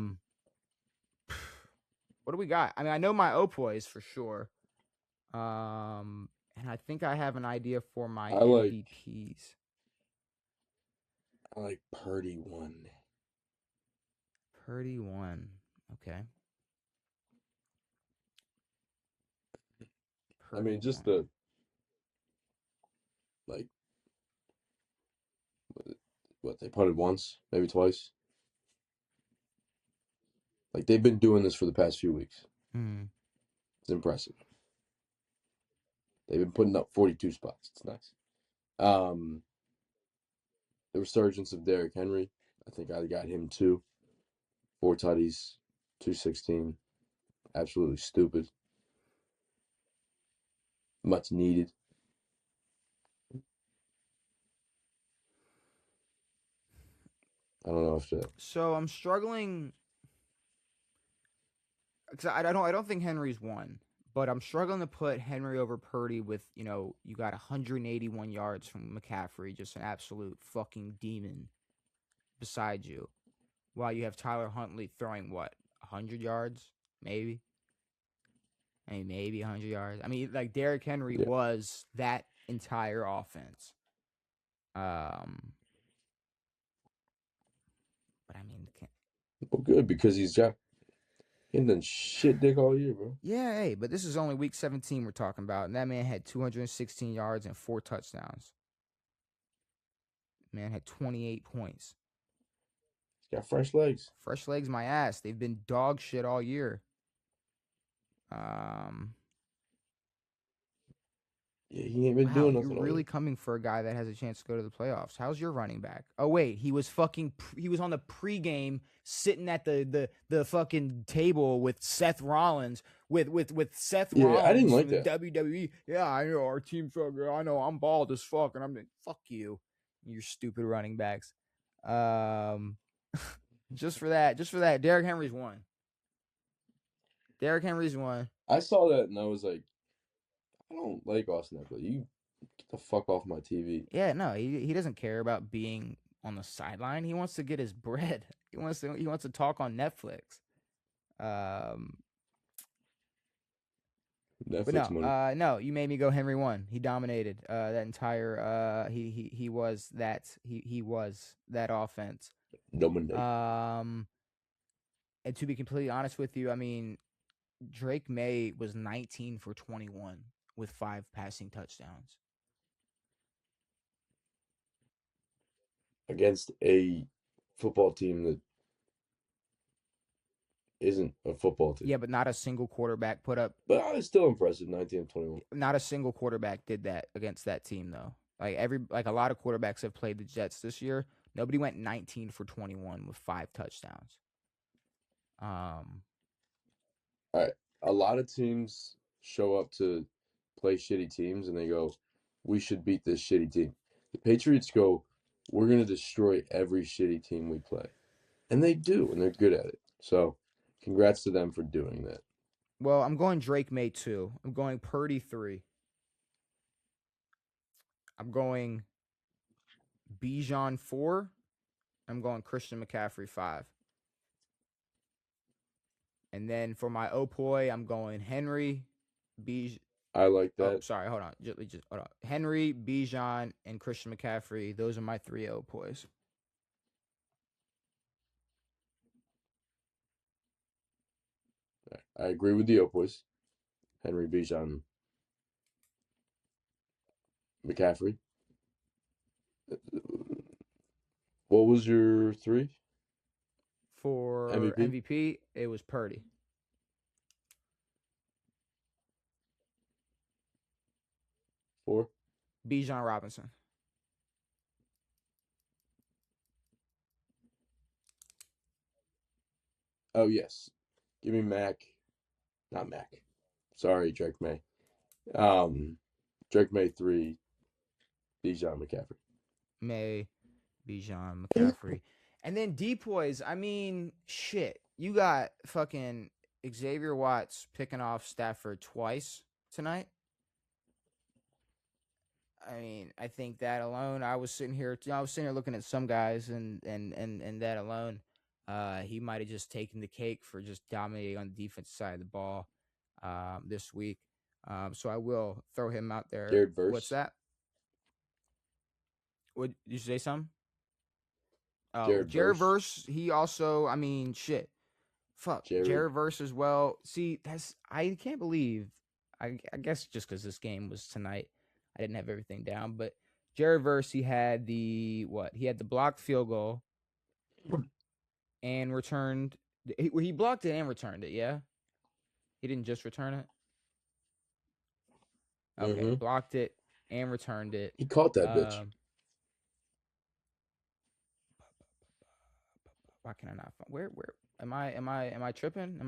do we got? I mean, I know my Opoys for sure. And I think I have an idea for my MVPs. I like Purdy 1. Purdy 1. Okay. Purdy, I mean, just the what they punted once, maybe twice. Like, they've been doing this for the past few weeks. It's impressive. They've been putting up 42 spots. It's nice. The resurgence of Derrick Henry. I think I got him 2. 4 tutties, 216. Absolutely stupid. Much needed. I don't know if that. So I'm struggling because I don't think Henry's 1, but I'm struggling to put Henry over Purdy with, you got 181 yards from McCaffrey, just an absolute fucking demon beside you, while you have Tyler Huntley throwing 100 yards, maybe. I mean, maybe 100 yards. I mean, like, Derrick Henry was that entire offense. But I mean, well, good, because he's done shit dick all year, bro. Yeah, hey, but this is only Week 17 we're talking about, and that man had 216 yards and 4 touchdowns. man, had 28 points. He's got fresh legs. Fresh legs, my ass. They've been dog shit all year. Yeah, he ain't been doing nothing. You're really coming for a guy that has a chance to go to the playoffs. How's your running back? Oh wait, he was on the pregame sitting at the fucking table with Seth Rollins with Seth Rollins. I didn't like from that. WWE. Yeah, I know our team sucks. I know I'm bald as fuck, and I'm like, fuck you, your stupid running backs. Just for that, Derrick Henry's won. I saw that and I was like, I don't like Austin Eckler. You get the fuck off my TV. Yeah, no, he doesn't care about being on the sideline. He wants to get his bread. He wants to talk on Netflix. Netflix money. No, you made me go Henry 1. He dominated that entire he was that offense. Dominate. And to be completely honest with you, I mean, Drake May was 19 for 21 with 5 passing touchdowns. Against a football team that isn't a football team. Yeah, but not a single quarterback put up. But it's still impressive, 19 of 21. Not a single quarterback did that against that team, though. Like a lot of quarterbacks have played the Jets this year. Nobody went 19 for 21 with 5 touchdowns. All right. A lot of teams show up to play shitty teams and they go, we should beat this shitty team. The Patriots go, we're going to destroy every shitty team we play. And they do, and they're good at it. So, congrats to them for doing that. Well, I'm going Drake May 2. I'm going Purdy 3. I'm going Bijan 4. I'm going Christian McCaffrey 5. And then for my Opoi, I'm going Henry, I like that. Oh, sorry, hold on. Just hold on. Henry, Bijan, and Christian McCaffrey. Those are my 3 Opois. I agree with the Opois. Henry, Bijan, McCaffrey. What was your 3? For MVP, it was Purdy. For? Bijan Robinson. Oh, yes. Give me Mac. Not Mac. Sorry, Drake May. Drake May 3. Bijan McCaffrey. May, Bijan McCaffrey. And then Depoys, I mean, shit. You got fucking Xavier Watts picking off Stafford twice tonight. I mean, I think that alone, I was sitting here looking at some guys and that alone, he might have just taken the cake for just dominating on the defensive side of the ball this week. So I will throw him out there. Jared Verse. What's that? What did you say? Something? Oh, Jared Verse. He also, I mean, shit. Fuck, Jared Verse as well. See, I can't believe. I guess just because this game was tonight, I didn't have everything down. But Jared Verse, he had the blocked field goal and returned. He blocked it and returned it. Yeah, he didn't just return it. Okay, blocked it and returned it. He caught that bitch. Why can I not find where am I tripping?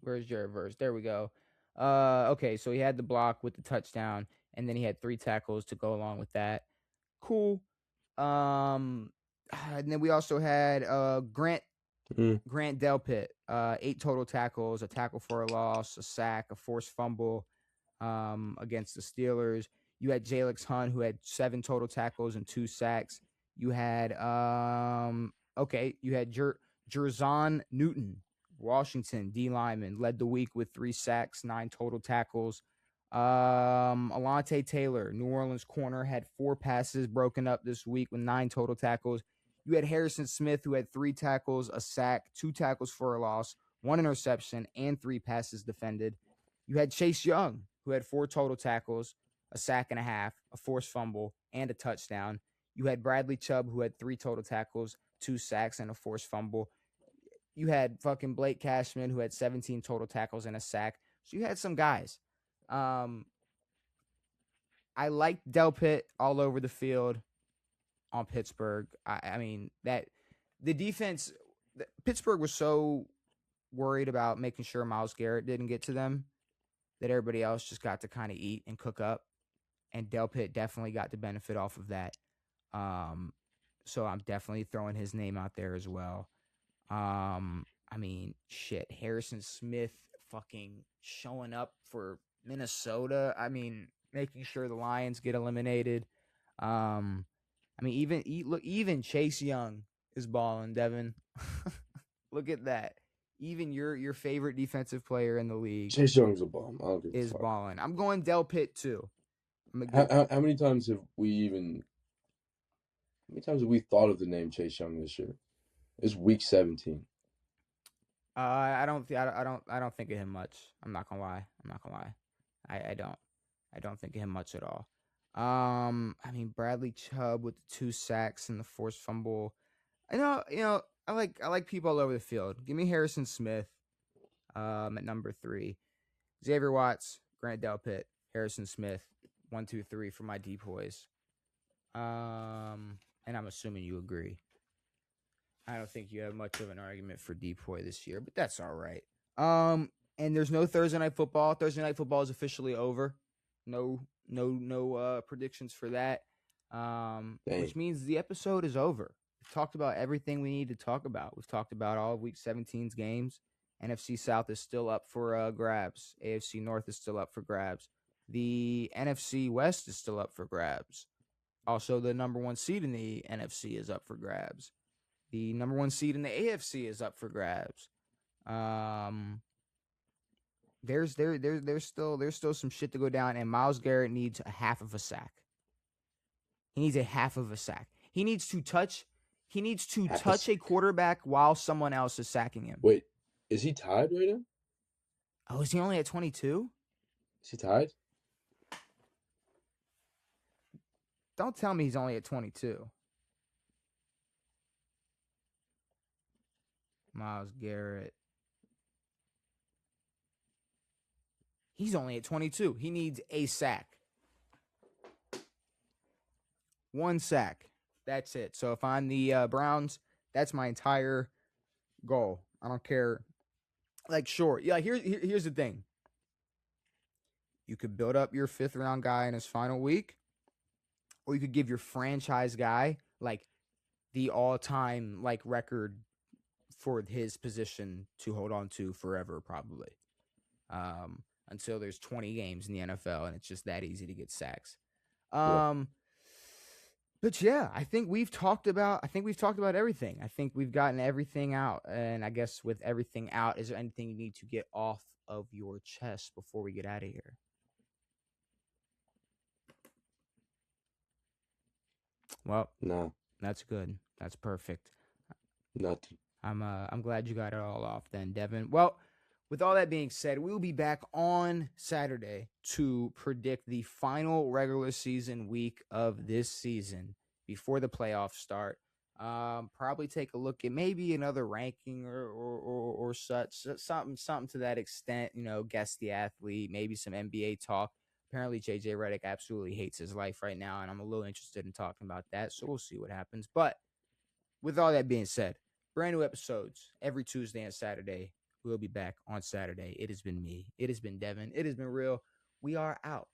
Where's Jared Verse? There we go. Okay, so he had the block with the touchdown, and then he had 3 tackles to go along with that. Cool. And then we also had Grant Delpit, 8 total tackles, a tackle for a loss, a sack, a forced fumble against the Steelers. You had Jalex Hunt, who had 7 total tackles and 2 sacks. You had Jerzon Newton, Washington D lineman, led the week with 3 sacks, 9 total tackles. Alontae Taylor, New Orleans corner, had 4 passes broken up this week with 9 total tackles. You had Harrison Smith, who had 3 tackles, a sack, 2 tackles for a loss, 1 interception, and 3 passes defended. You had Chase Young, who had 4 total tackles, a sack and a half, a forced fumble, and a touchdown. You had Bradley Chubb, who had 3 total tackles, 2 sacks, and a forced fumble. You had fucking Blake Cashman, who had 17 total tackles and a sack. So you had some guys. I liked Delpit all over the field on Pittsburgh. I mean, that the defense, Pittsburgh was so worried about making sure Myles Garrett didn't get to them that everybody else just got to kind of eat and cook up. And Delpit definitely got the benefit off of that. So I'm definitely throwing his name out there as well. I mean, shit, Harrison Smith fucking showing up for Minnesota. I mean, making sure the Lions get eliminated. I mean, even Chase Young is balling, Devin. Look at that. Even your favorite defensive player in the league, Chase Young's a bum. is balling. I'm going Delpit too. How many times have we thought of the name Chase Young this year? It's week 17. I don't think of him much. I'm not gonna lie. I don't think of him much at all. I mean, Bradley Chubb with the 2 sacks and the forced fumble. I like people all over the field. Give me Harrison Smith at number 3. Xavier Watts, Grant Delpit, Harrison Smith, 1, 2, 3 for my depoys. And I'm assuming you agree. I don't think you have much of an argument for depoy this year, but that's all right. And there's no Thursday night football. Thursday night football is officially over. No predictions for that. Which means the episode is over. We've talked about everything we need to talk about. We've talked about all of Week 17's games. NFC South is still up for grabs. AFC North is still up for grabs. The NFC West is still up for grabs. Also, the number 1 seed in the NFC is up for grabs. The number 1 seed in the AFC is up for grabs. There's still some shit to go down, and Myles Garrett needs a half of a sack. He needs a half of a sack. He needs to touch a quarterback while someone else is sacking him. Wait, is he tied right now? Oh, is he only at 22? Is he tied? Don't tell me he's only at 22. Myles Garrett. He's only at 22. He needs a sack. 1 sack. That's it. So if I'm the Browns, that's my entire goal. I don't care. Like, sure. Yeah, here's the thing. You could build up your 5th round guy in his final week, or you could give your franchise guy like the all-time like record for his position to hold on to forever, probably. Until there's 20 games in the NFL and it's just that easy to get sacks. But yeah, I think we've talked about everything. I think we've gotten everything out. And I guess with everything out, is there anything you need to get off of your chest before we get out of here? Well, no. That's good. That's perfect. Nothing. I'm glad you got it all off then, Devin. Well, with all that being said, we will be back on Saturday to predict the final regular season week of this season before the playoffs start. Probably take a look at maybe another ranking or such, something to that extent. Guess the athlete, maybe some NBA talk. Apparently, JJ Redick absolutely hates his life right now, and I'm a little interested in talking about that. So we'll see what happens. But with all that being said, brand new episodes every Tuesday and Saturday. We'll be back on Saturday. It has been me. It has been Devin. It has been real. We are out.